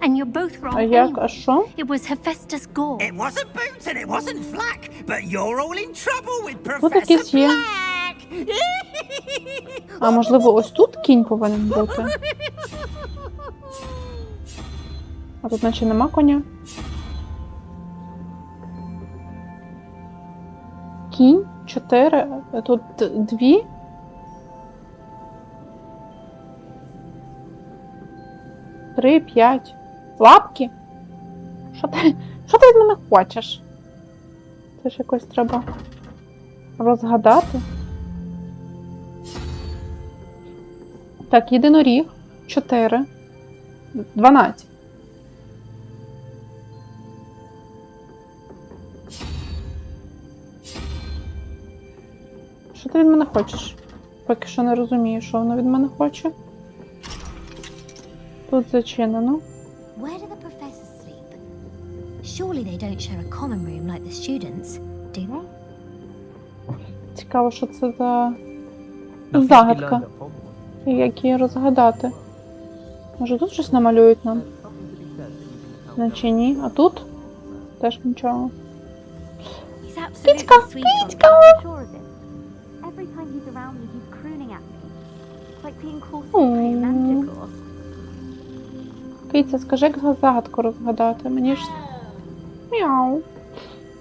And you're both wrong А як? anyway. А що? It was Hephaestus Gore. It wasn't boot and it wasn't flack, but you're all in trouble with Тут Professor якийсь є. Black. А можливо, ось тут кінь повинен бути? А тут наче нема коня. Кінь, 4, тут 2. Три, 5. Лапки? Що ти від мене хочеш? Це ж якось треба розгадати. Так, єдиноріг. 4. 12. Що ти від мене хочеш? Поки що не розумію, що воно від мене хоче. Тут зачинено. Where do the professors sleep? Surely they don't share a common room like the students, do they? Цікаво, що це за загадка. І як її розгадати. Може тут щось намалюють нам? Наче ні. А тут? Теж нічого. Кицька! Кицька! Every time he's around me, he's crooning at me. It's like being called supreme magical. Киця, скажи, як загадку розгадати. Мені ж... Мяу.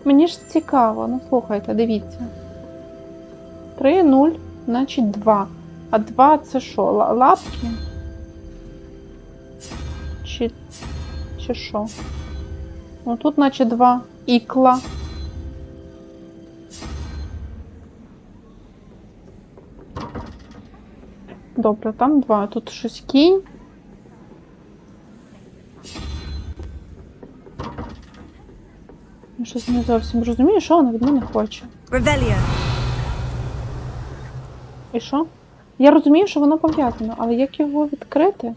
Мені ж цікаво. Ну, слухайте, дивіться. 3, 0. Значить 2. А 2 це що? Лапки? Чи що? Ну тут наче 2 ікла. Добре, там 2. Тут щось кінь. Я щось не зовсім розумію, що вона від мене хоче. Ревелія. І що? Я розумію, що воно пов'язано, але як його відкрити?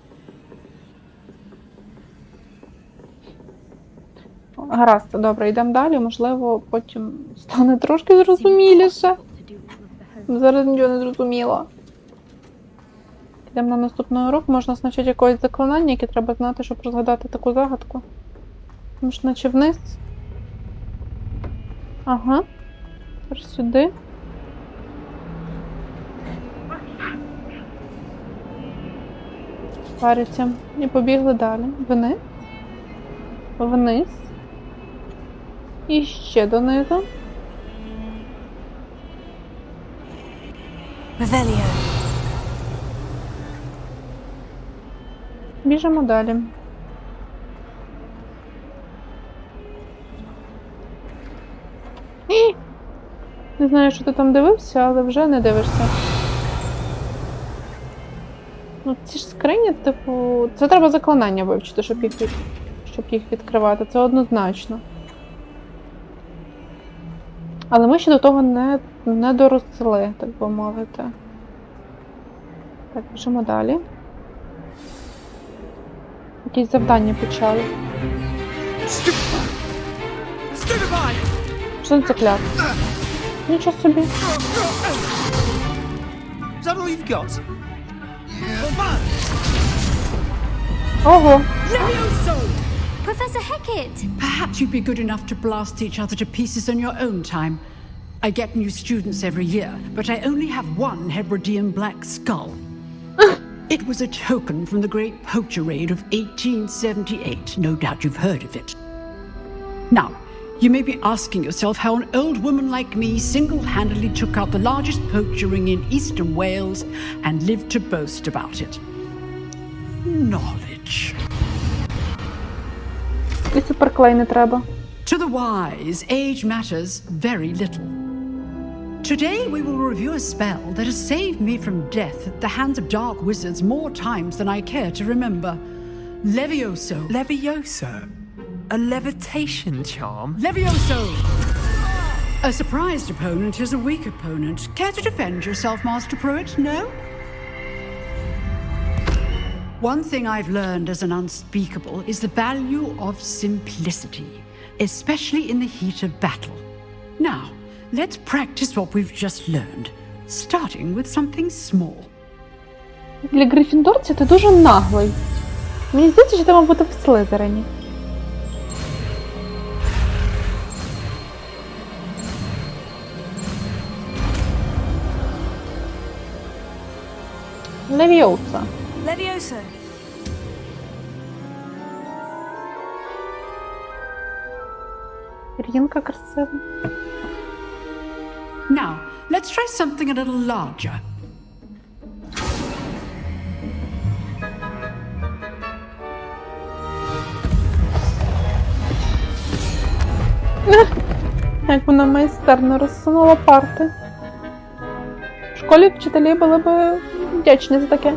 Гаразд, добре, йдемо далі, можливо, потім стане трошки зрозуміліше. Зараз нічого не зрозуміло. Йдемо на наступний урок, можна навчити якогось заклинання, яке треба знати, щоб розгадати таку загадку. Може, наче вниз? Ага. Тепер сюди. Париться. І побігли далі. Вниз. Вниз. І ще донизу. Ревелія. Біжимо далі. Не знаю, що ти там дивився, але вже не дивишся. Ну, ці ж скрині, типу... Це треба заклинання вивчити, щоб їх відкривати. Це однозначно. Але ми ще до того не доросли, так би мовити. Так, біжимо далі. Якісь завдання почали. Що це кляп? Нічого собі. Ого. Professor Hecat! Perhaps you'd be good enough to blast each other to pieces on your own time. I get new students every year, but I only have one Hebridean black skull. It was a token from the Great Poacher Raid of 1878. No doubt you've heard of it. Now, you may be asking yourself how an old woman like me single-handedly took out the largest poacher ring in eastern Wales and lived to boast about it. Knowledge. І суперклей не треба. To the wise, age matters very little. Today we will review a spell that has saved me from death at the hands of dark wizards more times than I care to remember. Levioso. Levioso? A levitation charm? Levioso! A surprised opponent is a weak opponent. Care to defend yourself, Master Pruitt? No? One thing I've learned as an unspeakable is the value of simplicity, especially in the heat of battle. Now, let's practice what we've just learned, starting with something small. Для грифіндорця ти дуже наглий. Мені здається, що ти мав бути в Слизерині. Левіоса. Leviosa. Рінка красива. Now, let's try something a little larger. Як вона майстерно розсунула парти. В школі вчителі були б вдячні за таке.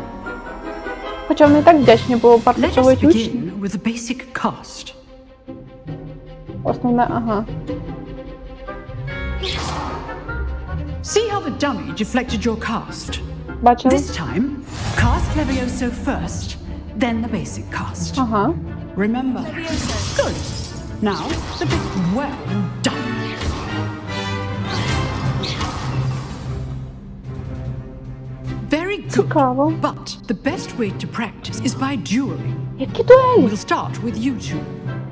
Хоча вони і так вдячні, бо парти проводять учні. Основне, ага. See how the dummy deflected your cast? Бачили? This time, cast Levioso first, then the basic cast. Ага. Remember? Good. Now, the big well done. Very good. Цікаво. But the best way to practice is by dueling. Які дуелі? We'll start with you two.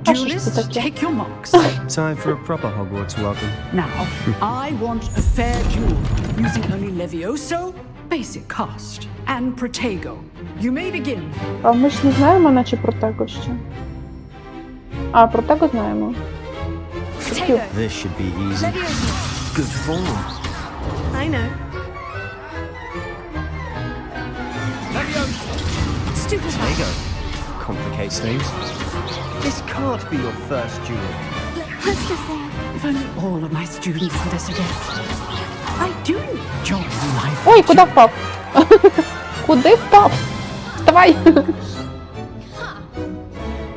А що ж це Duelists, таке? take your marks. Time for a proper Hogwarts welcome. Now, I want a fair duel, using only Levioso, basic cast, and Protego. You may begin. А ми ж не знаємо, наче про Tego ще. А, про Tego знаємо. This should be easy. Good form. I know. stupid. Ego complicates things. This can't be your first duel. Let's just say, if only all of my students were this adept. I do enjoy life. Ой, куди впав? Куди впав? Вставай!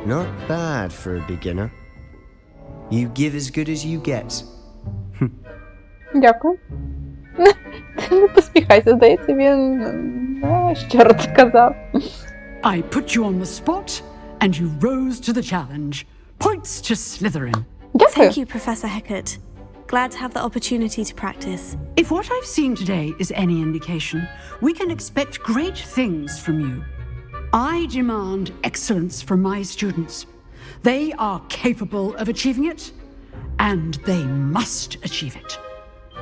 Not bad for a beginner. You give as good as you get. Дякую. Не посміхайся, здається, він щиро сказав. I put you on the spot, and you rose to the challenge. Points to Slytherin. Thank you, Professor Hecat. Glad to have the opportunity to practice. If what I've seen today is any indication, we can expect great things from you. I demand excellence from my students. They are capable of achieving it, and they must achieve it.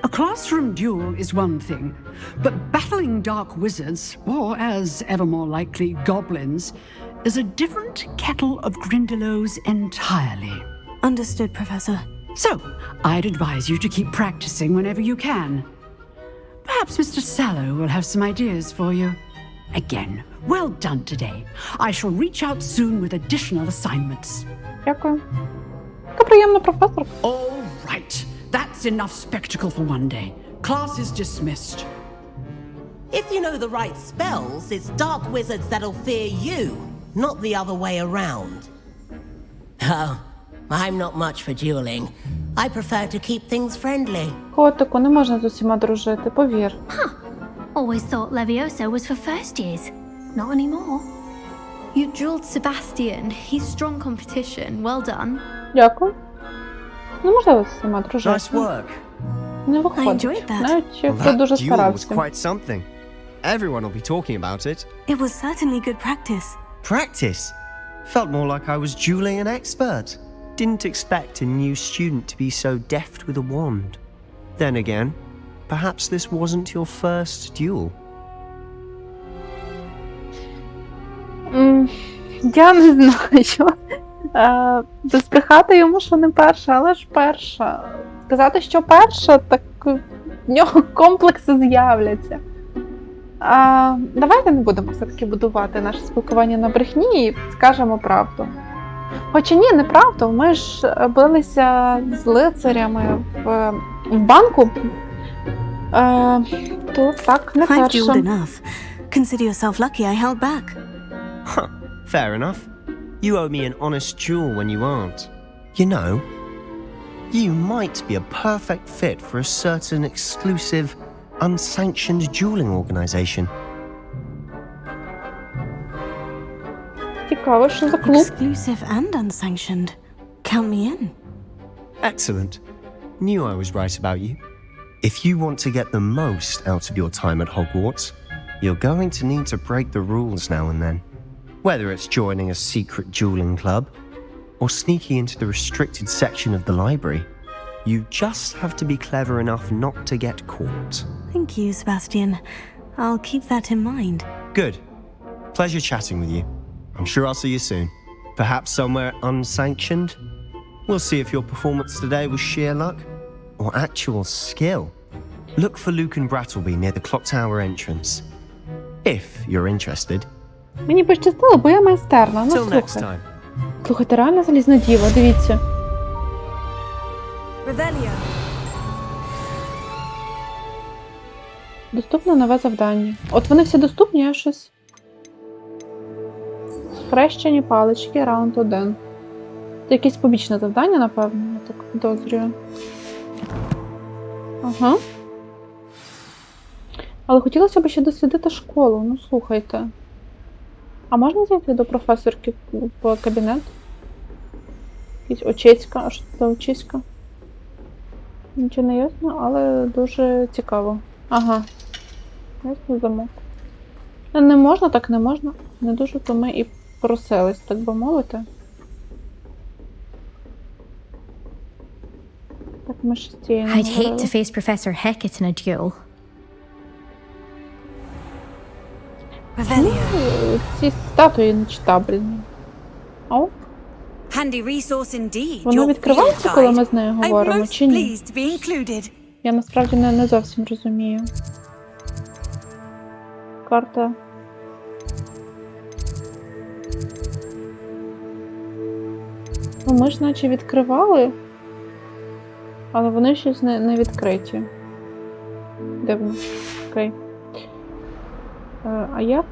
A classroom duel is one thing, but battling dark wizards, or as ever more likely, goblins, is a different kettle of grindylows entirely. Understood, Professor. So, I'd advise you to keep practicing whenever you can. Perhaps Mr. Sallow will have some ideas for you. Again, well done today. I shall reach out soon with additional assignments. Дякую. Яка приємна професор. All right. That's enough spectacle for one day. Class is dismissed. If you know the right spells, it's dark wizards that'll fear you, not the other way around. Oh, I'm not much for dueling. I prefer to keep things friendly. Котику, не можна з усіма дружити, повір. Always thought Levioso was for first years. Not anymore. You drilled Sebastian. He's strong competition. Well done. Дякую. Неможливо з усіма дружити. Nice work. Не виходить. Навіть хто дуже That duel was старався. quite something. Everyone will be talking about it. It was certainly good practice. Practice? Felt more like I was dueling an expert. Didn't expect a new student to be so deft with a wand. Then again, perhaps this wasn't your first duel. Я не знаю. Збрехати йому, що не перша, але ж перша. Сказати, що перша, так в нього комплекси з'являться. Давайте не будемо все-таки будувати наше спілкування на брехні і скажемо правду. Хоча ні, не правду. Ми ж билися з лицарями в банку. То так, не I've перша. dueled enough. Consider yourself lucky I held back. Huh, fair enough. You owe me an honest duel when you aren't. You know, you might be a perfect fit for a certain exclusive, unsanctioned dueling organization. Цікаво, що за клуб. Exclusive and unsanctioned. Count me in. Excellent. Knew I was right about you. If you want to get the most out of your time at Hogwarts, you're going to need to break the rules now and then. Whether it's joining a secret dueling club or sneaking into the restricted section of the library, you just have to be clever enough not to get caught. Thank you, Sebastian. I'll keep that in mind. Good. Pleasure chatting with you. I'm sure I'll see you soon. Perhaps somewhere unsanctioned? We'll see if your performance today was sheer luck or actual skill. Look for Luke and Brattleby near the clock tower entrance. If you're interested. Мені пощастило, бо я майстерна. Ну, слухай. Слухайте, реально залізна діва, дивіться. Revelio. Доступне нове завдання. От вони всі доступні, я щось... Хрещені палички, раунд 1. Це якесь побічне завдання, напевно, я так підозрюю. Ага. Але хотілося б ще дослідити школу, ну слухайте. А можна зайти до професорки в кабінет? Якась очиська, а що це за очиська? Нічого не ясно, але дуже цікаво. Ага. Ясно, замок. Не можна, так не можна. Не дуже, то ми і просились, так би мовити. Так ми ж з цією не I'd hate говорили. to face Professor Hecat in a duel. Ці статуї нечитабельні. О, Handy resource indeed. воно Your відкривається, field коли guide. ми з нею I'm говоримо, most чи ні? pleased to be included. Я насправді не зовсім розумію. Карта. Ну, ми ж наче відкривали, але вони щось не відкриті. Дивно. Окей. А як?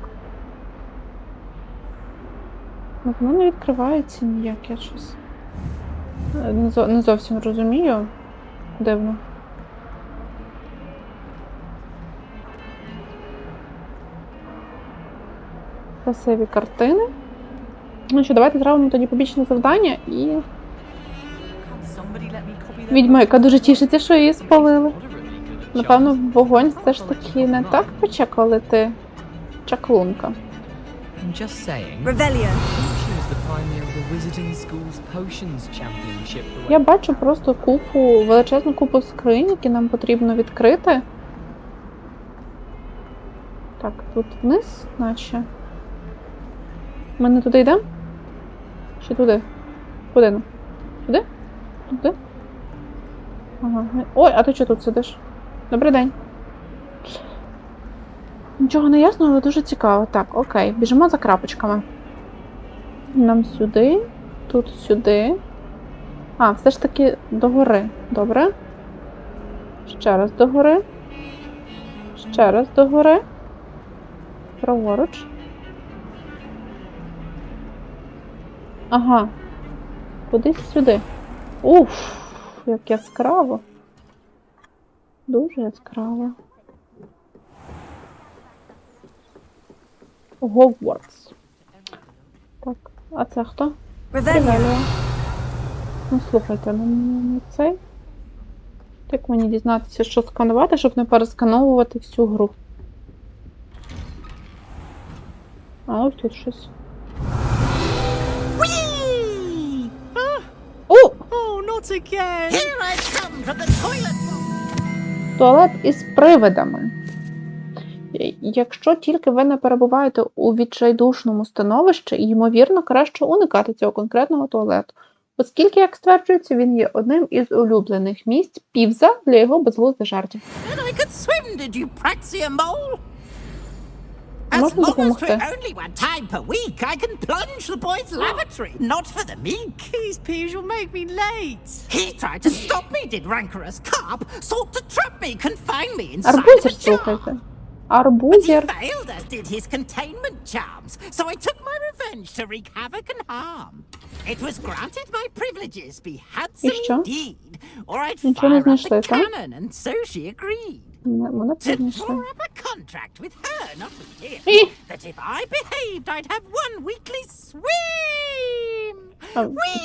Ну, воно не відкривається ніяк, я щось не зовсім розумію. Дивно. Красиві картини. Ну що, давайте зробимо тоді побічне завдання і... Відьма, яка дуже тішиться, що її спалили. Напевно, вогонь все ж таки не так пече, коли ти чаклунка. Я бачу просто величезну купу скринь, які нам потрібно відкрити. Так, тут вниз, наче. Ми не туди йдемо? Чи туди? Куди нам? Туди? Туди? Ага. Ой, а ти чого тут сидиш? Добрий день. Нічого не ясно, але дуже цікаво. Так, окей, біжимо за крапочками. Нам сюди, тут сюди. А, все ж таки догори. Добре. Ще раз догори. Ще раз догори. Праворуч. Ага. Кудись сюди. Уф, як яскраво. Дуже яскраво. Hogwarts. Так, а це хто? Ревелія. Ну, слухайте, ну цей. Як мені дізнатися, що сканувати, щоб не перескановувати всю гру? А ось тут щось. О! Туалет із привидами. Якщо тільки ви не перебуваєте у відчайдушному становищі, ймовірно, краще уникати цього конкретного туалету, оскільки, як стверджується, він є одним із улюблених місць Півза для його безглуздих жартів. Можна допомогти? Only one time per week, I can plunge the boy's lavatory. Not for the meek. These peeves will make me late. He tried to stop me, did rancorous carp. Sought to trap me, confine me inside Арбузер, the jar. слухайте. Арбузер. But he failed, as did his containment charms. So I took my revenge to wreak havoc and harm. It was granted my privileges be handsome indeed, or I'd fire up the cannon, and so she agreed. To draw up a contract with her, not with him, that if I behaved, I'd have one weekly swim.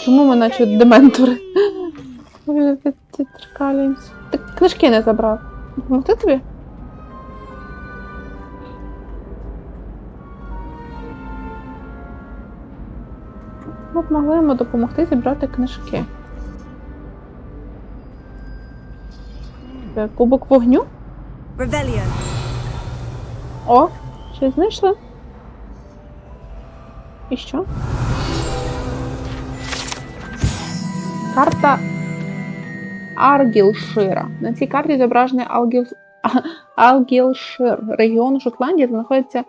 Чому ми наче дементори? Трикалюємося. Ти книжки не забрав. Допомогти тобі? Ми б могли йому допомогти зібрати книжки. Це кубок вогню? О, щось знайшли. І що? Карта Аргілшира. На цій карті зображений Аргілшир, регіон Шотландії, де знаходяться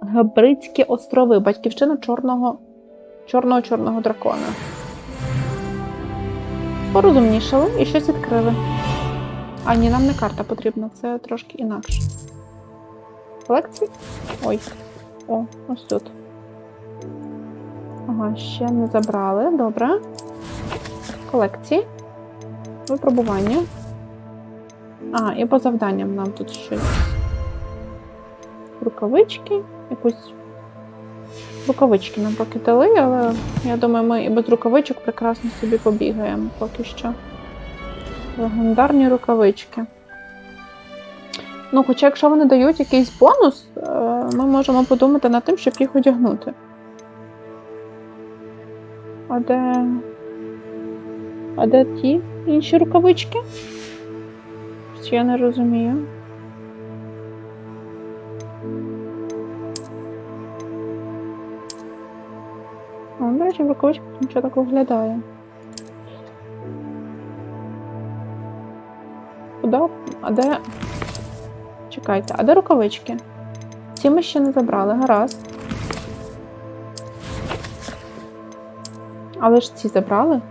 Габридські острови, батьківщина чорного дракона. Порозумнішали і щось відкрили. А ні, нам не карта потрібна, це трошки інакше. Колекції? Ой. О, ось тут. Ага, ще не забрали, добре. Колекції. Випробування. А, і по завданням нам тут щось. Рукавички. Якусь... Рукавички нам поки дали, але я думаю, ми і без рукавичок прекрасно собі побігаємо поки що. Легендарні рукавички. Ну, хоча якщо вони дають якийсь бонус, ми можемо подумати над тим, щоб їх одягнути. А де ті інші рукавички? Я не розумію. До речі, в рукавичках нічого так виглядає. Куди? А де... Чекайте, а де рукавички? Ці ми ще не забрали, гаразд. Але ж ці забрали.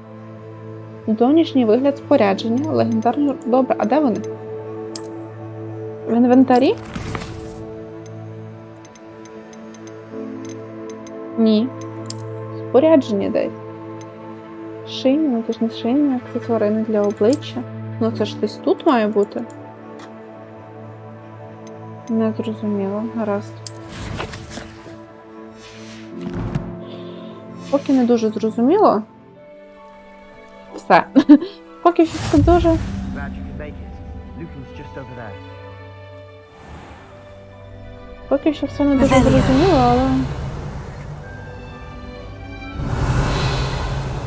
Зовнішній вигляд спорядження, легендарні... Добре, а де вони? В інвентарі? Ні. Спорядження десь. Шийні, ну це ж не шийні, аксесуари для обличчя. Ну це ж десь тут має бути. Не зрозуміло. Гаразд. Поки не дуже зрозуміло. Все. Поки що це дуже... Поки що все не дуже зрозуміло, але...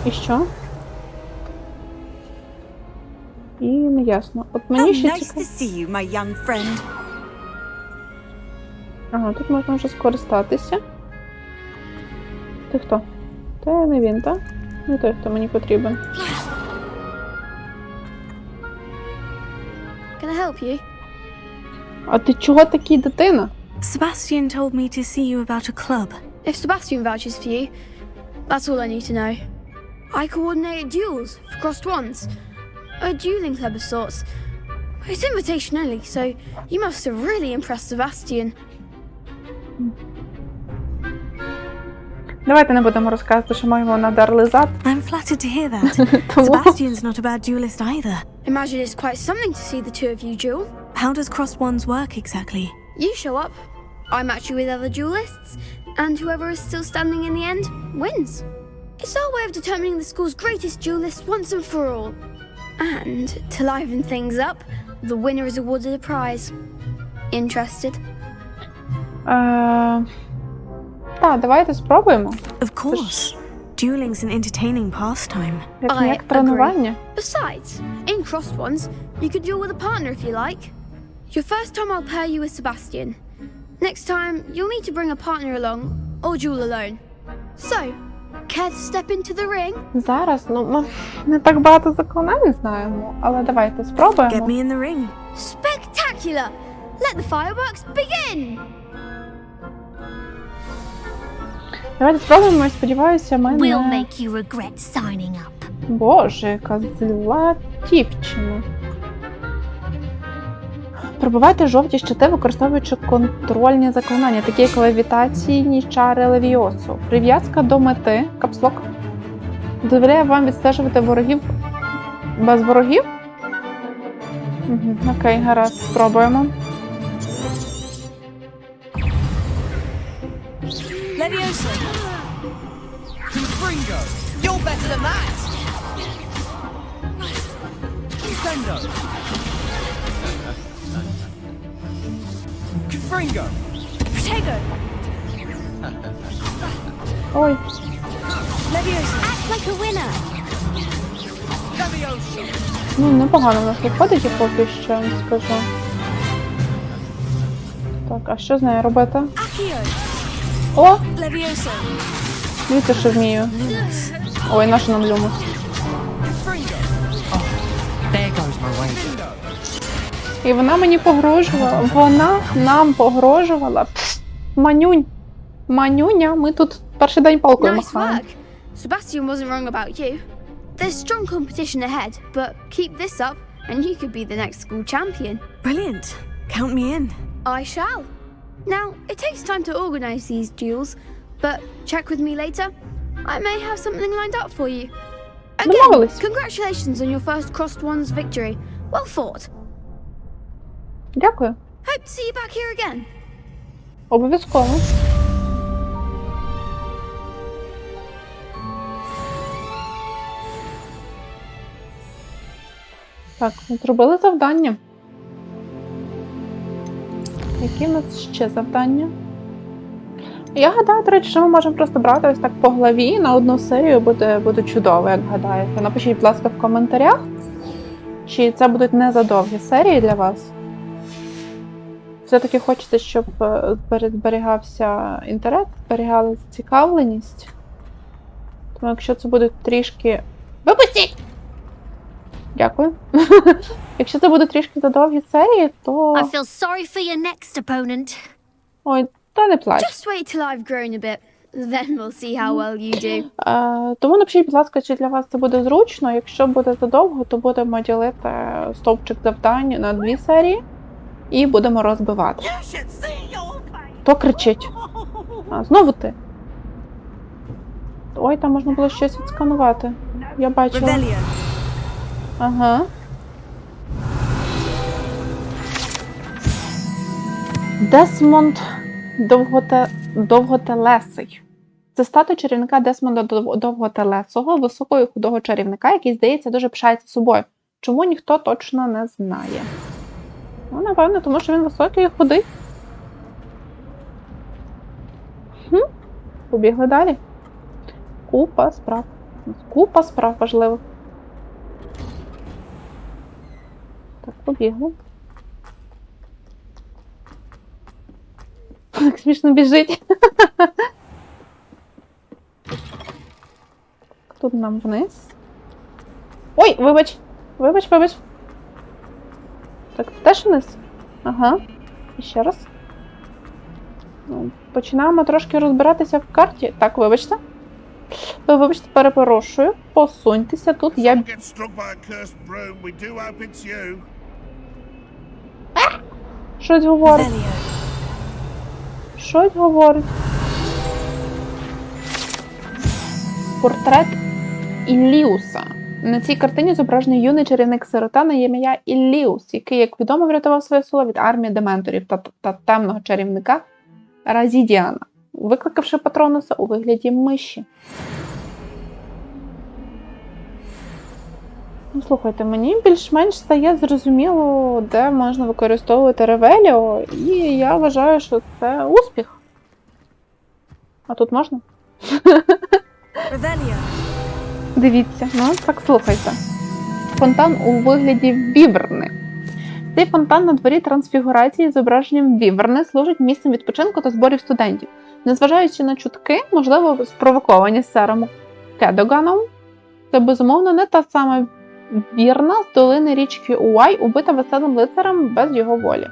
І що? І не ясно. От мені ще цікаво... Ага, тут можна вже скористатися. Ти хто? Це не він, так? Не той, хто мені потрібен. Can I help you? А ти чого такий дитина? Sebastian told me to see you about a club. If Sebastian vouches for you, that's all I need to know. I coordinate duels for crossed ones. A dueling club of sorts. It's invitation only, so you must have really impressed Sebastian. Давайте не будемо розказувати, що ми його надарли зад. I'm flattered to hear that. Sebastian's not a bad duelist either. Imagine it's quite something to see the two of you duel. How does crossed ones work exactly? You show up, I match you with other duelists, and whoever is still standing in the end wins. It's our way of determining the school's greatest duelist once and for all. And to liven things up, the winner is awarded a prize. Interested? Так, давайте спробуємо. Of course. Dueling's an entertaining pastime. Як тренування. Besides, in crossed ones, you could duel with a partner if you like. Your first time I'll pair you with Sebastian. Next time, you'll need to bring a partner along, or duel alone. So, care to step into the ring? Зараз, ну, ми не так багато заклинань знаємо, але давайте спробуємо. Get me in the ring. Spectacular! Let the fireworks begin! Давайте спробуємо, і сподіваюся, ми не... We'll make you regret signing up. Боже, яка зла дівчина. Пробивайте жовті щити, використовуючи контрольні заклинання, такі як левітаційні чари левіосу. Прив'язка до мети, капслок, дозволяє вам відстежувати ворогів без ворогів? Угу, окей, гаразд, спробуємо. Leviosa! Confringo! You're better than that! Sendo! Confringo! Protego! Ой. Leviosa! Act like a winner! Leviosa! Ну, непогано в нас виходить, і поки що, я вам скажу. Так, а що з нею робити? Accio! О! Leviosa! Дивіться, що вмію. Ой, наш нам люмус. There goes my way. І вона мені погрожувала. Вона нам погрожувала. Пф, манюнь. Манюня, ми тут перший день палкою Nice махаємо. work! Sebastian wasn't wrong about you. There's strong competition ahead, but keep this up and you could be the next school champion. Brilliant. Count me in. I shall. Now, it takes time to organise these duels, but check with me later. I may have something lined up for you. Again, congratulations on your first crossed ones victory. Well fought. Дякую. Hope to see you back here again. Обов'язково. Так, зробили завдання. Які в нас ще завдання? Я гадаю, до речі, що ми можемо просто брати ось так по главі на одну серію, буде чудово, як гадаєте. Напишіть, будь ласка, в коментарях, чи це будуть не задовгі серії для вас. Все-таки хочеться, щоб зберігався інтерес, зберігала зацікавленість. Тому якщо це будуть трішки... Випустіть! Дякую. Якщо це будуть трішки задовгі серії, то... I feel sorry for your next opponent. Ой, та не плач. Just wait till I've grown a bit. Then we'll see how well you do. Тому напишіть, будь ласка, чи для вас це буде зручно. Якщо буде задовго, то будемо ділити стовпчик завдань на 2 серії і будемо розбивати. Хто кричить? Знову ти? Ой, там можна було щось відсканувати. Я бачила. Ага. Десмонд Довготелесий. Це статуя чарівника Десмонда Довготелесого, високого і худого чарівника, який, здається, дуже пишається собою. Чому ніхто точно не знає? Ну, напевно, тому що він високий і худий. Побігли далі. Купа справ. Купа справ важливих. Так, побігли. Так смішно біжить. Тут нам вниз. Ой, вибач. Вибач. Так, це теж вниз? Ага. І ще раз. Починаємо трошки розбиратися в карті. Так, вибачте. Вибачте, перепрошую. Посуньтеся, тут я... Щось говорить. Щось говорить. Портрет Ілліуса. На цій картині зображений юний чарівник-сирота на ім'я Ілліус, який, як відомо, врятував своє село від армії дементорів та темного чарівника Разідіана, викликавши Патронуса у вигляді миші. Ну, слухайте, мені більш-менш стає зрозуміло, де можна використовувати ревеліо, і я вважаю, що це успіх. А тут можна? Дивіться, ну так слухайте. Фонтан у вигляді віверни. Цей фонтан на дворі трансфігурації з зображенням віверни служить місцем відпочинку та зборів студентів. Незважаючи на чутки, можливо, спровоковані сером Кедоганом, це безумовно не та сама вірна з долини річки Уай, убита веселим лицарем без його волі.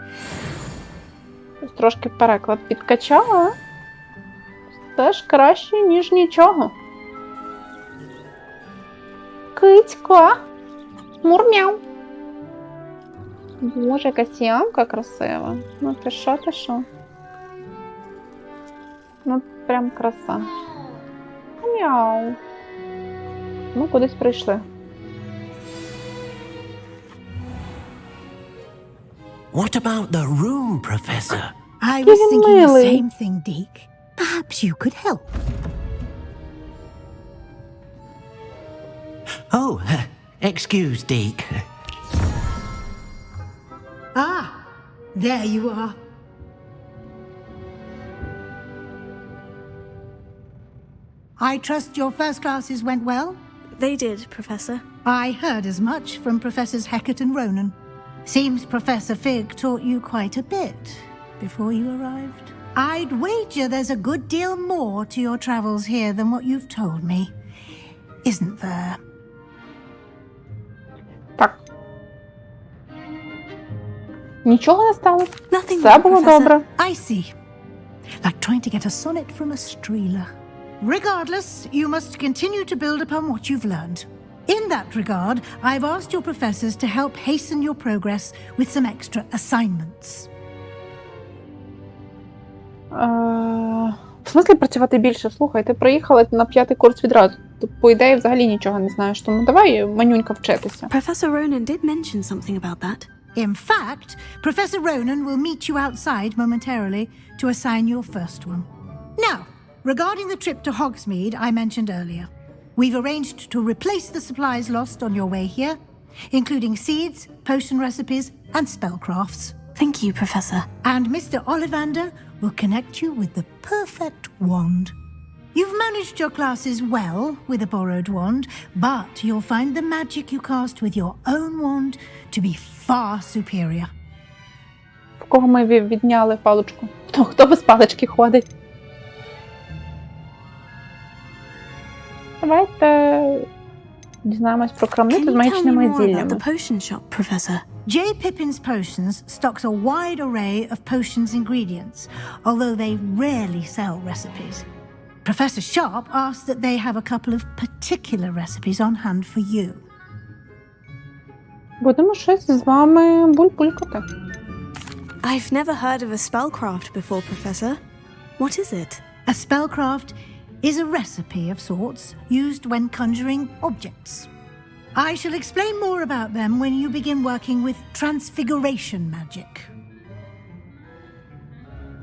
Ось трошки переклад підкачала. Все ж краще, ніж нічого. Кицько! Мурмяу! Боже, яка сіамка красива. Ну ти що? Ну, прям краса. Мяу. Ну, кудись прийшли. What about the room, Professor? I was thinking the same thing, Deke. Perhaps you could help. Oh, excuse, Deke. Ah, there you are. I trust your first classes went well? They did, Professor. I heard as much from Professors Hecat and Ronan. Seems Professor Fig taught you quite a bit before you arrived. I'd wager there's a good deal more to your travels here than what you've told me. Isn't there? Так. Нічого не сталося. Nothing Все було добре. I see. Like trying to get a sonnet from a streeler. Regardless, you must continue to build upon what you've learned. In that regard, I've asked your professors to help hasten your progress with some extra assignments. В смислі працювати більше? Слухай, ти приїхала на 5-й курс відразу. Ти, по ідеї, взагалі нічого не знаєш, тому давай, манюнька, вчитися. Professor Ronan did mention something about that. In fact, Professor Ronan will meet you outside momentarily to assign your first one. Now, regarding the trip to Hogsmeade I mentioned earlier, we've arranged to replace the supplies lost on your way here, including seeds, potion recipes, and spellcrafts. Thank you, Professor. And Mr. Ollivander will connect you with the perfect wand. You've managed your classes well with a borrowed wand, but you'll find the magic you cast with your own wand to be far superior. В кого ми відняли паличку? Хто без палички ходить? Давайте дізнаємось про крамницю з магічними зіллями. J. Pippin's Potions stocks a wide array of potions ingredients, although they rarely sell recipes. Professor Sharp asked that they have a couple of particular recipes on hand for you. Будемо щось з вами булькати. I've never heard of a spellcraft before, Professor. What is it? A spellcraft is a recipe of sorts used when conjuring objects. I shall explain more about them when you begin working with transfiguration magic.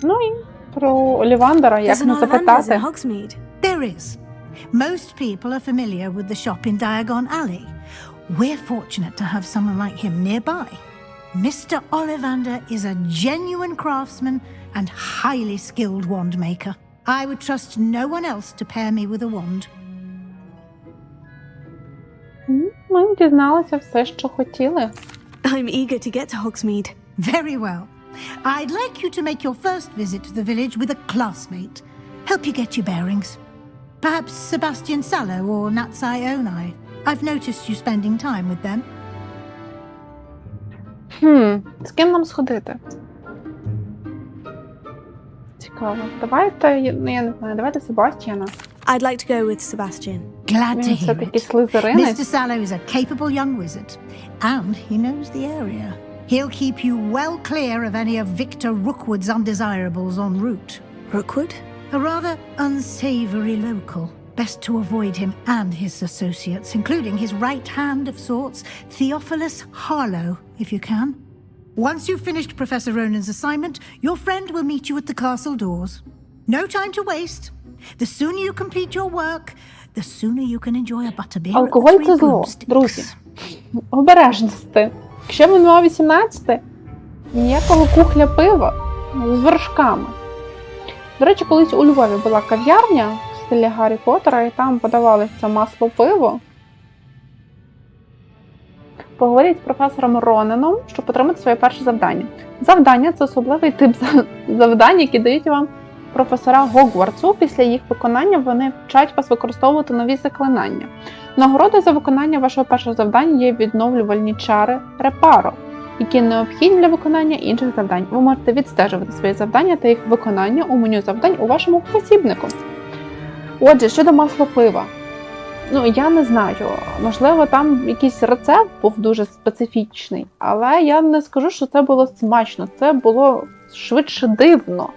Ну і про Олівандера, як не запитати. There is. Most people are familiar with the shop in Diagon Alley. We're fortunate to have someone like him nearby. Mr. Ollivander is a genuine craftsman and highly skilled wand maker. I would trust no one else to pair me with a wand. Ми дізналися все, що хотіли. I'm eager to get to Hogsmeade. Very well. I'd like you to make your first visit to the village with a classmate. Help you get your bearings. Perhaps Sebastian Sallow or Natsai Onai. I've noticed you spending time with them. З ким нам сходити? Цікаво. Давайте, я не знаю, давайте Себастьяна. I'd like to go with Sebastian. Glad to hear все-таки it. слизеринець. Mr. Sallow is a capable young wizard, and he knows the area. He'll keep you well clear of any of Victor Rookwood's undesirables en route. Rookwood? A rather unsavory local. Best to avoid him and his associates, including his right hand of sorts, Theophilus Harlow, if you can. Once you've finished Professor Ronan's assignment, your friend will meet you at the castle doors. No time to waste. The sooner you complete your work, the sooner you can enjoy a butterbeer at the Алкоголь Three це зло, Broomsticks. друзі. Обережності. Якщо ви мав 18, ніякого кухля пива з вершками. До речі, колись у Львові була кав'ярня в стилі Гаррі Поттера, і там подавали це масло пиво. Поговоріть з професором Ронаном, щоб отримати своє перше завдання. Завдання – це особливий тип завдань, які дають вам професора Гогвартсу. Після їх виконання вони вчать вас використовувати нові заклинання. Нагородою за виконання вашого першого завдання є відновлювальні чари Репаро, які необхідні для виконання інших завдань. Ви можете відстежувати свої завдання та їх виконання у меню завдань у вашому посібнику. Отже, щодо масла пива. Я не знаю, можливо, там якийсь рецепт був дуже специфічний, але я не скажу, що це було смачно, це було швидше дивно.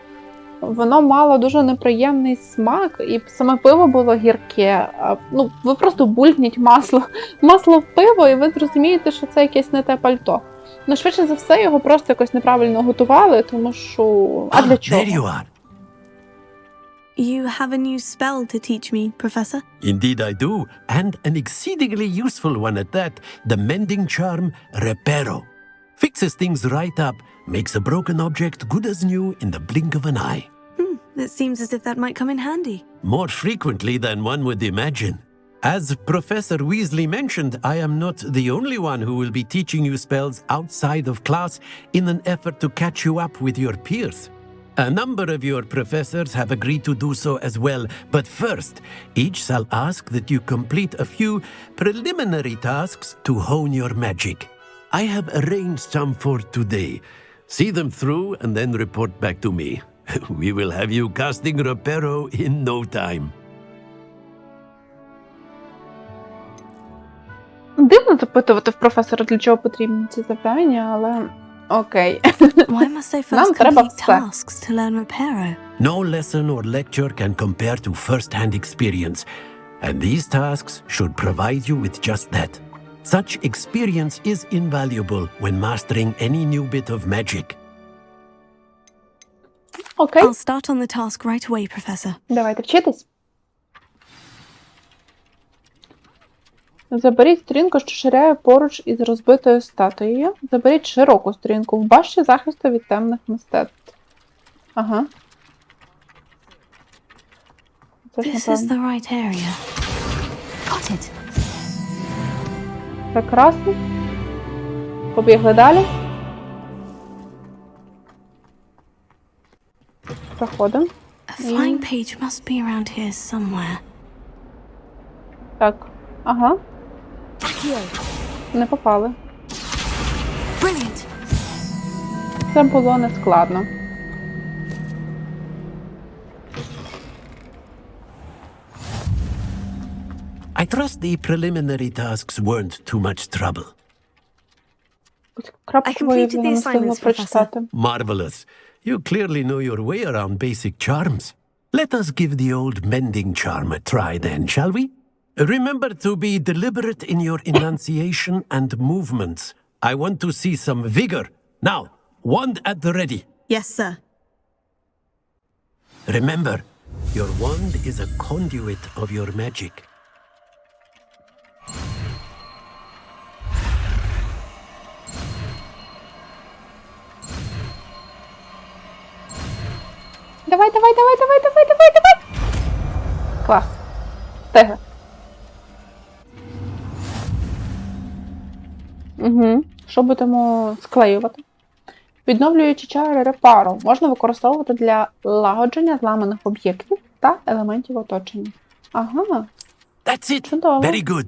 Воно мало дуже неприємний смак, і саме пиво було гірке. Ви просто булькніть масло в пиво, і ви зрозумієте, що це якесь не те пальто. Швидше за все, його просто якось неправильно готували, тому що... А для чого? There you are. You have a new spell to teach me, Professor? Indeed I do, and an exceedingly useful one at that, the mending charm Reparo. Fixes things right up, makes a broken object good as new in the blink of an eye. That seems as if that might come in handy. More frequently than one would imagine. As Professor Weasley mentioned, I am not the only one who will be teaching you spells outside of class in an effort to catch you up with your peers. A number of your professors have agreed to do so as well, but first, each shall ask that you complete a few preliminary tasks to hone your magic. I have arranged some for today. See them through and then report back to me. We will have you casting Reparo in no time. Дивно запитувати в професора, для чого потрібні ці завдання, але окей. Why must I Нам first треба complete все. tasks to learn Reparo? No lesson or lecture can compare to first-hand experience, and these tasks should provide you with just that. Such experience is invaluable when mastering any new bit of magic. Окей. I'll start on the task right away, Professor. Давайте вчитись. Заберіть сторінку, що ширяє поруч із розбитою статуєю. Заберіть широку сторінку в башті захисту від темних мистецтв. Ага. This is the right area. Got it. Прекрасно. Побігли далі. Проходимо. A flying page must be around here somewhere. Так. Ага. Не попали. Brilliant. Це було нескладно. trust the preliminary tasks weren't too much trouble. I completed the assignments, Professor. Marvelous. You clearly know your way around basic charms. Let us give the old mending charm a try then, shall we? Remember to be deliberate in your enunciation and movements. I want to see some vigor. Now, wand at the ready. Yes, sir. Remember, your wand is a conduit of your magic. Давай. Клас. Встигли. Угу. Що будемо склеювати? Відновлюючи чари репару можна використовувати для лагодження зламаних об'єктів та елементів оточення. Ага. That's it. Чудово. Very good.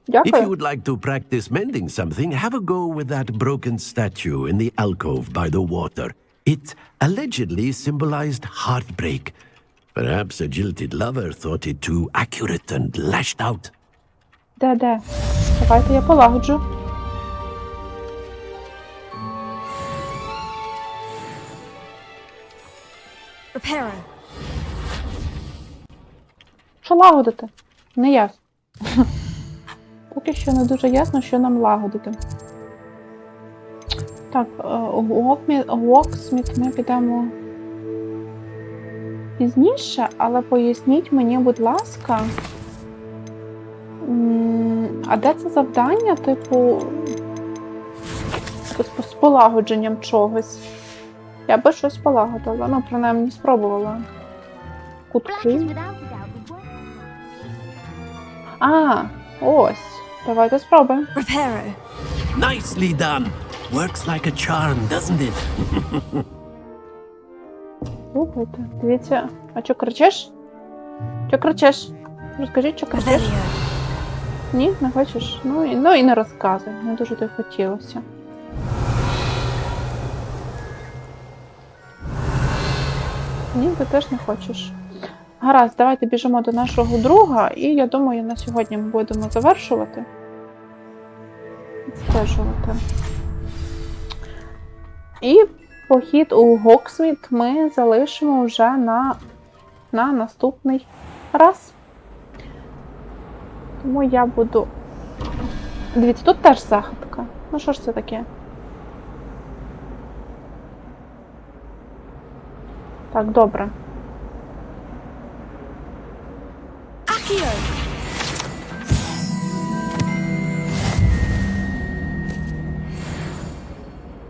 Дякую. If you would like to practice mending something, have a go with that broken statue in the alcove by the water. It allegedly symbolized heartbreak. Perhaps a jilted lover thought it too accurate and lashed out. Де? Давайте я полагоджу. Reparo. Що лагодити? Не ясно. Поки що не дуже ясно, що нам лагодити. Так, Локсміт ми підемо пізніше, але поясніть мені, будь ласка, а де це завдання, типу, з полагодженням чогось? Я би щось полагодила, ну, принаймні спробувала. Кутки. А, ось. Давайте спробуємо. Nicely done. Works like a charm, doesn't it? Слухайте, дивіться. А що кричиш? Що кричиш? Розкажіть, що кричиш? Ні, не хочеш? Ну і не розказуй. Не дуже тобі хотілося. Ні, ти теж не хочеш. Гаразд, давайте біжимо до нашого друга, і я думаю, на сьогодні ми будемо завершувати. Відстежувати. І похід у Гоксміт ми залишимо вже на наступний раз. Тому я буду... Дивіться, тут теж загадка. Ну що ж це таке? Так, добре.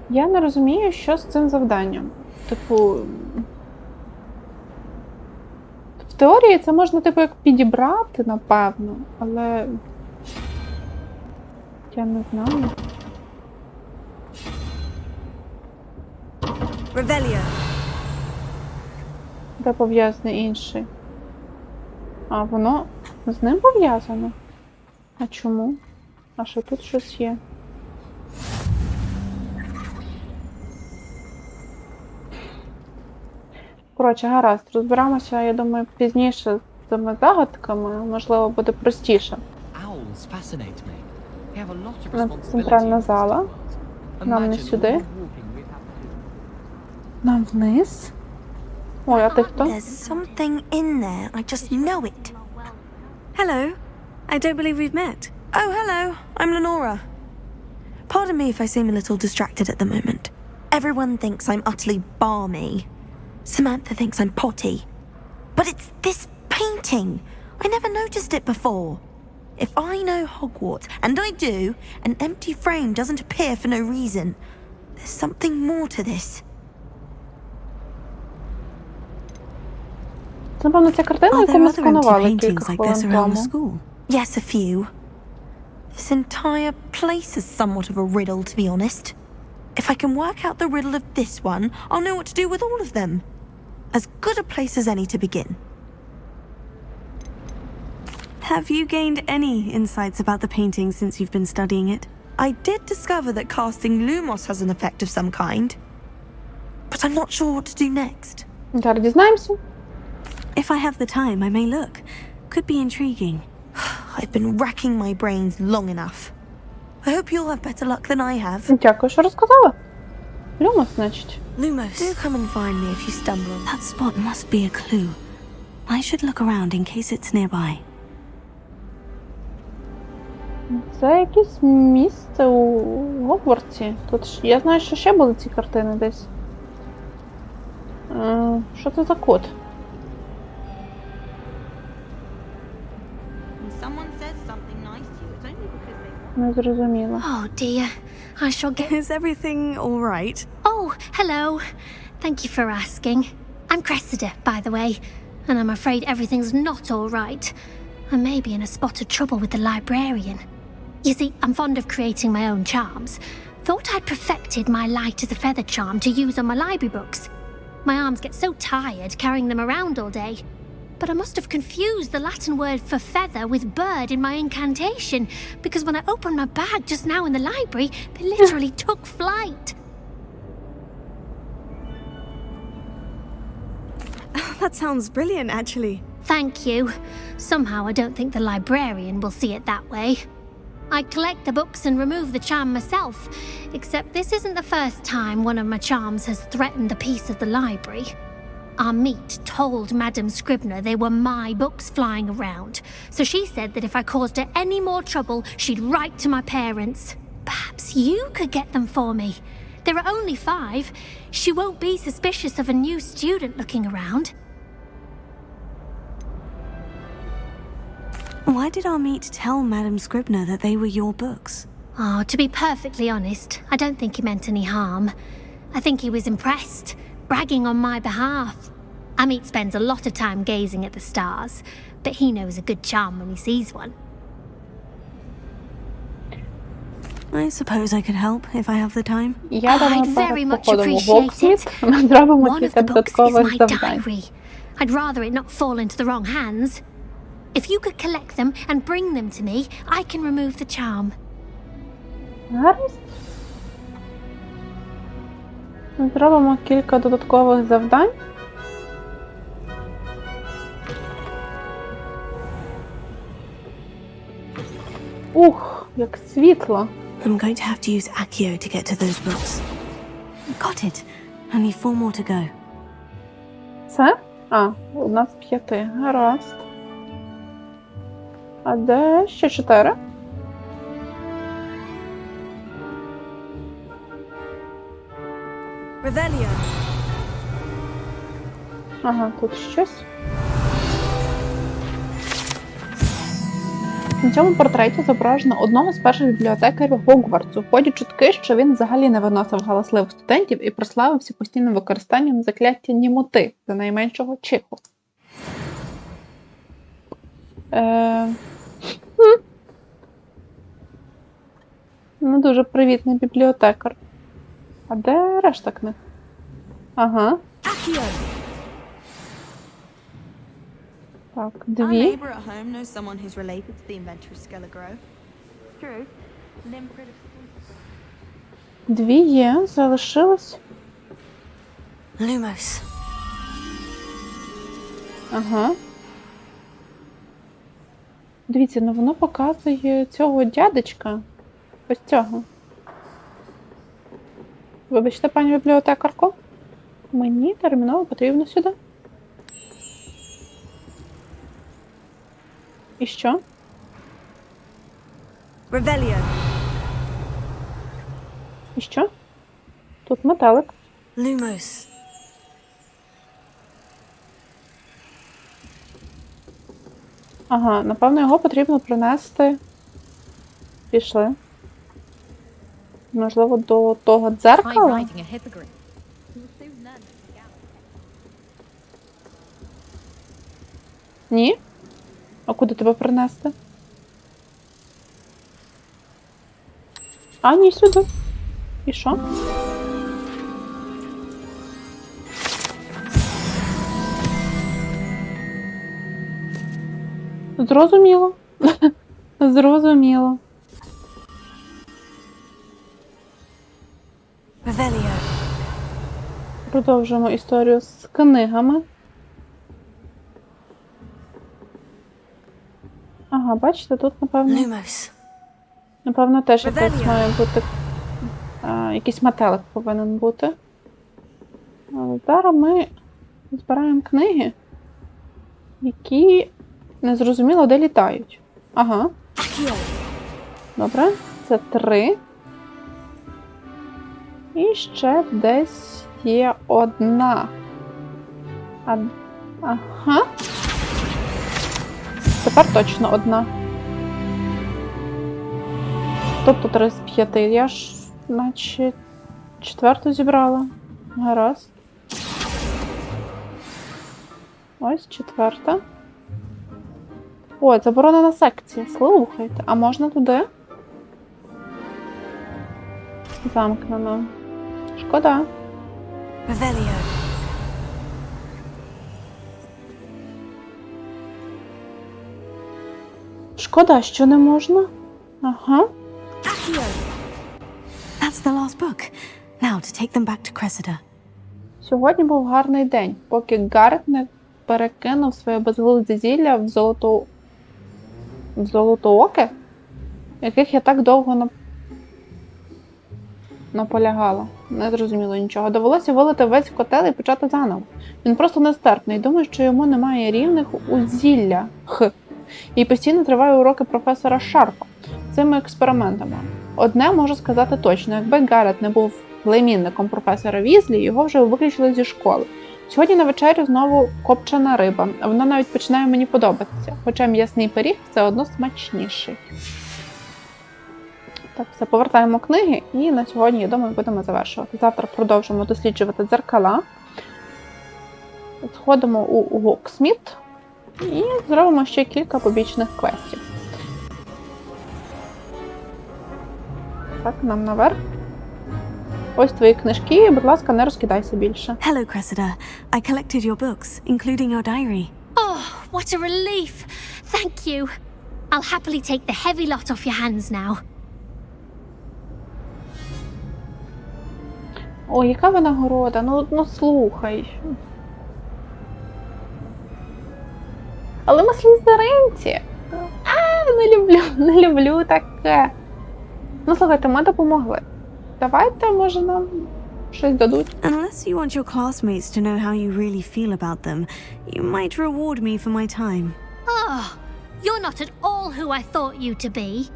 Я не розумію, що з цим завданням. Типу, в теорії це можна, типу, як підібрати, напевно, але я не знаю. Ревелія. Де пов'язаний інший? А, воно з ним пов'язано? А чому? А що тут щось є? Коротше, гаразд, розберемося, я думаю, пізніше з цими загадками, можливо, буде простіше. Центральна зала. Нам не сюди. Нам вниз. Ой, а ти хто? There's something in there. I just know it. Hello. I don't believe we've met. Oh, hello. I'm Lenora. Pardon me if I seem a little distracted at the moment. Everyone thinks I'm utterly balmy. Samantha thinks I'm potty. But it's this painting. I never noticed it before. If I know Hogwarts, and I do, an empty frame doesn't appear for no reason. There's something more to this. Напевно, ця картина, яку ми сканували кілька хвилин тому. Yes, a few. This entire place is somewhat of a riddle, to be honest. If I can work out the riddle of this one, I'll know what to do with all of them. As good a place as any to begin. Have you gained any insights about the painting since you've been studying it? I did discover that casting Lumos has an effect of some kind. But I'm not sure what to do next. Зараз дізнаємося. If I have the time, I may look. Could be intriguing. I've been racking my brains long enough. I hope you'll have better luck than I have. Дякую, що розказала. Lumos, значить. Lumos, Do come and find me if you stumble. That spot must be a clue. I should look around in case it's nearby. Це якесь місце у Гогвартсі. Тут я знаю, що ще були ці картини десь. Що це за код? Не зрозуміла. Oh dear, I shall get... Is everything all right? Oh, hello. Thank you for asking. I'm Cressida, by the way, and I'm afraid everything's not all right. I may be in a spot of trouble with the librarian. You see, I'm fond of creating my own charms. Thought I'd perfected my light as a feather charm to use on my library books. My arms get so tired carrying them around all day. But I must have confused the Latin word for feather with bird in my incantation, because when I opened my bag just now in the library, they literally took flight. That sounds brilliant, actually. Thank you. Somehow I don't think the librarian will see it that way. I collect the books and remove the charm myself, except this isn't the first time one of my charms has threatened the peace of the library. Our meet told Madame Scribner they were my books flying around, so she said that if I caused her any more trouble, she'd write to my parents. Perhaps you could get them for me. There are only 5. She won't be suspicious of a new student looking around. Why did our meet tell Madame Scribner that they were your books? Oh, to be perfectly honest, I don't think he meant any harm. I think he was impressed, bragging on my behalf. Amit spends a lot of time gazing at the stars, but he knows a good charm when he sees one. I suppose I could help if I have the time. I'd very much appreciate it. One of the books is my diary. I'd rather it not fall into the wrong hands. If you could collect them and bring them to me, I can remove the charm. Гаразд. Зробимо кілька додаткових завдань. Ух, як світло. I'm going to have to use Accio to get to those books. Got it. Only 4 more to go. Це? А, 1 з 5. Гаразд. А де ще 4? Revelio. Ага, тут щось. На цьому портреті зображено одного з перших бібліотекарів Гогвартсу. Ходять чутки, що він взагалі не виносив галасливих студентів і прославився постійним використанням закляття німоти за найменшого чиху. Ну, дуже привітний бібліотекар. А де решта книг? Ага. Так, 2. Дві є, залишилось. Lumos. Ага. Дивіться, ну воно показує цього дядечка. Ось цього. Вибачте, пані бібліотекарко. Мені терміново потрібно сюди. І що? Revelio. І що? Тут метелик. Lumos. Ага, напевно, його потрібно принести. Пішли. Можливо, до того дзеркала? Ні? А куди тебе принести? А, ні, сюди. І що? Зрозуміло. Зрозуміло. Revelio. Продовжуємо історію з книгами. Ага. Ага, бачите, тут, напевно, теж якась має бути, якийсь метелик повинен бути. Але зараз ми збираємо книги, які незрозуміло де літають. Ага. Добре, це 3. І ще десь є 1. Ага. Тепер точно 1. Тобто 3 з 5. Я ж, наче, 4 зібрала. Гаразд. Ось 4. Ой, заборонена секція. Слухайте. А можна туди? Замкнено. Шкода. Шкода, що не можна. Ага. That's the last book. Now to take them back to Cressida. Сьогодні був гарний день, поки Гаррет не перекинув своє безглузде зілля в золотооке, яких я так довго наполягала. Не зрозуміло нічого. Довелося вилити весь котел і почати заново. Він просто нестерпний. Думаю, що йому немає рівних у зіллях. І постійно триває уроки професора Шарпа цими експериментами. Одне можу сказати точно, якби Гаррет не був племінником професора Візлі, його вже виключили зі школи. Сьогодні на вечерю знову копчена риба. Вона навіть починає мені подобатися, хоча м'ясний пиріг все одно смачніший. Так, все, повертаємо книги і на сьогодні, я думаю, будемо завершувати. Завтра продовжимо досліджувати дзеркала. Сходимо у Гоксміт і зробимо ще кілька побічних квестів. Так, нам наверх. Ось твої книжки, будь ласка, не розкидайся більше. Hello, Cressida. I collected your books, including your diary. Oh, what a relief. Thank you. I'll happily take the heavy lot off your hands now. Ой, яка винагорода? Ну слухай. Але ми слізеринці. Не люблю таке. Ну, слухайте, ми допомогли. Давайте, може, нам щось дадуть. Unless you want your classmates to know how you really feel about them, you might reward me for my time. Oh, you're not at all who I thought you to be.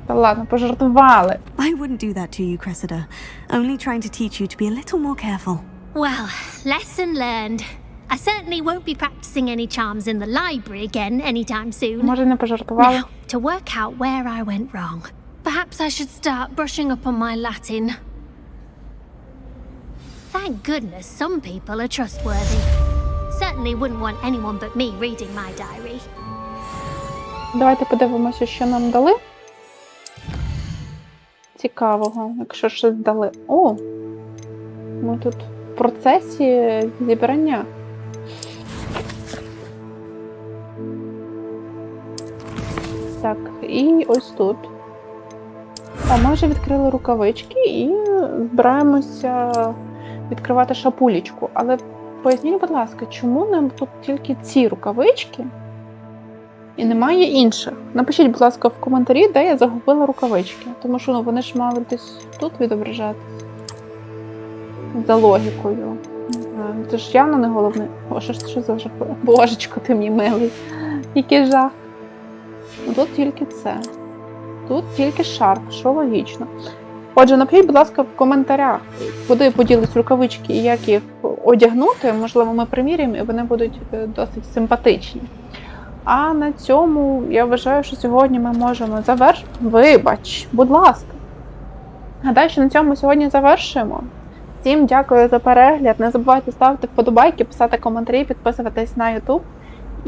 Та ладно, пожартували. I wouldn't do that to you, Cressida. Only trying to teach you to be a little more careful. Well, lesson learned. I certainly won't be practicing any charms in the library again anytime soon. Може, не пожартували? Now, to work out where I went wrong. Perhaps I should start brushing up on my Latin. Thank goodness some people are trustworthy. Certainly wouldn't want anyone but me reading my diary. Давайте подивимося, що нам дали. Цікавого, якщо щось дали. О! Ми тут в процесі зібрання. Так, і ось тут. А ми вже відкрили рукавички і збираємося відкривати шапулечку. Але поясніть, будь ласка, чому нам тут тільки ці рукавички і немає інших? Напишіть, будь ласка, в коментарі, де я загубила рукавички. Тому що вони ж мали десь тут відображатися. За логікою. Не знаю, це ж явно не головне. О, що за жах? Божечко, ти мій милий. Який жах. Тут тільки це. Тут тільки шарф, що логічно. Отже, напишіть, будь ласка, в коментарях, куди поділись рукавички і як їх одягнути. Можливо, ми приміряємо і вони будуть досить симпатичні. А на цьому я вважаю, що сьогодні ми можемо завершити. Вибач, будь ласка. Гадаю, що на цьому сьогодні завершуємо. Всім дякую за перегляд. Не забувайте ставити вподобайки, писати коментарі, підписуватись на YouTube.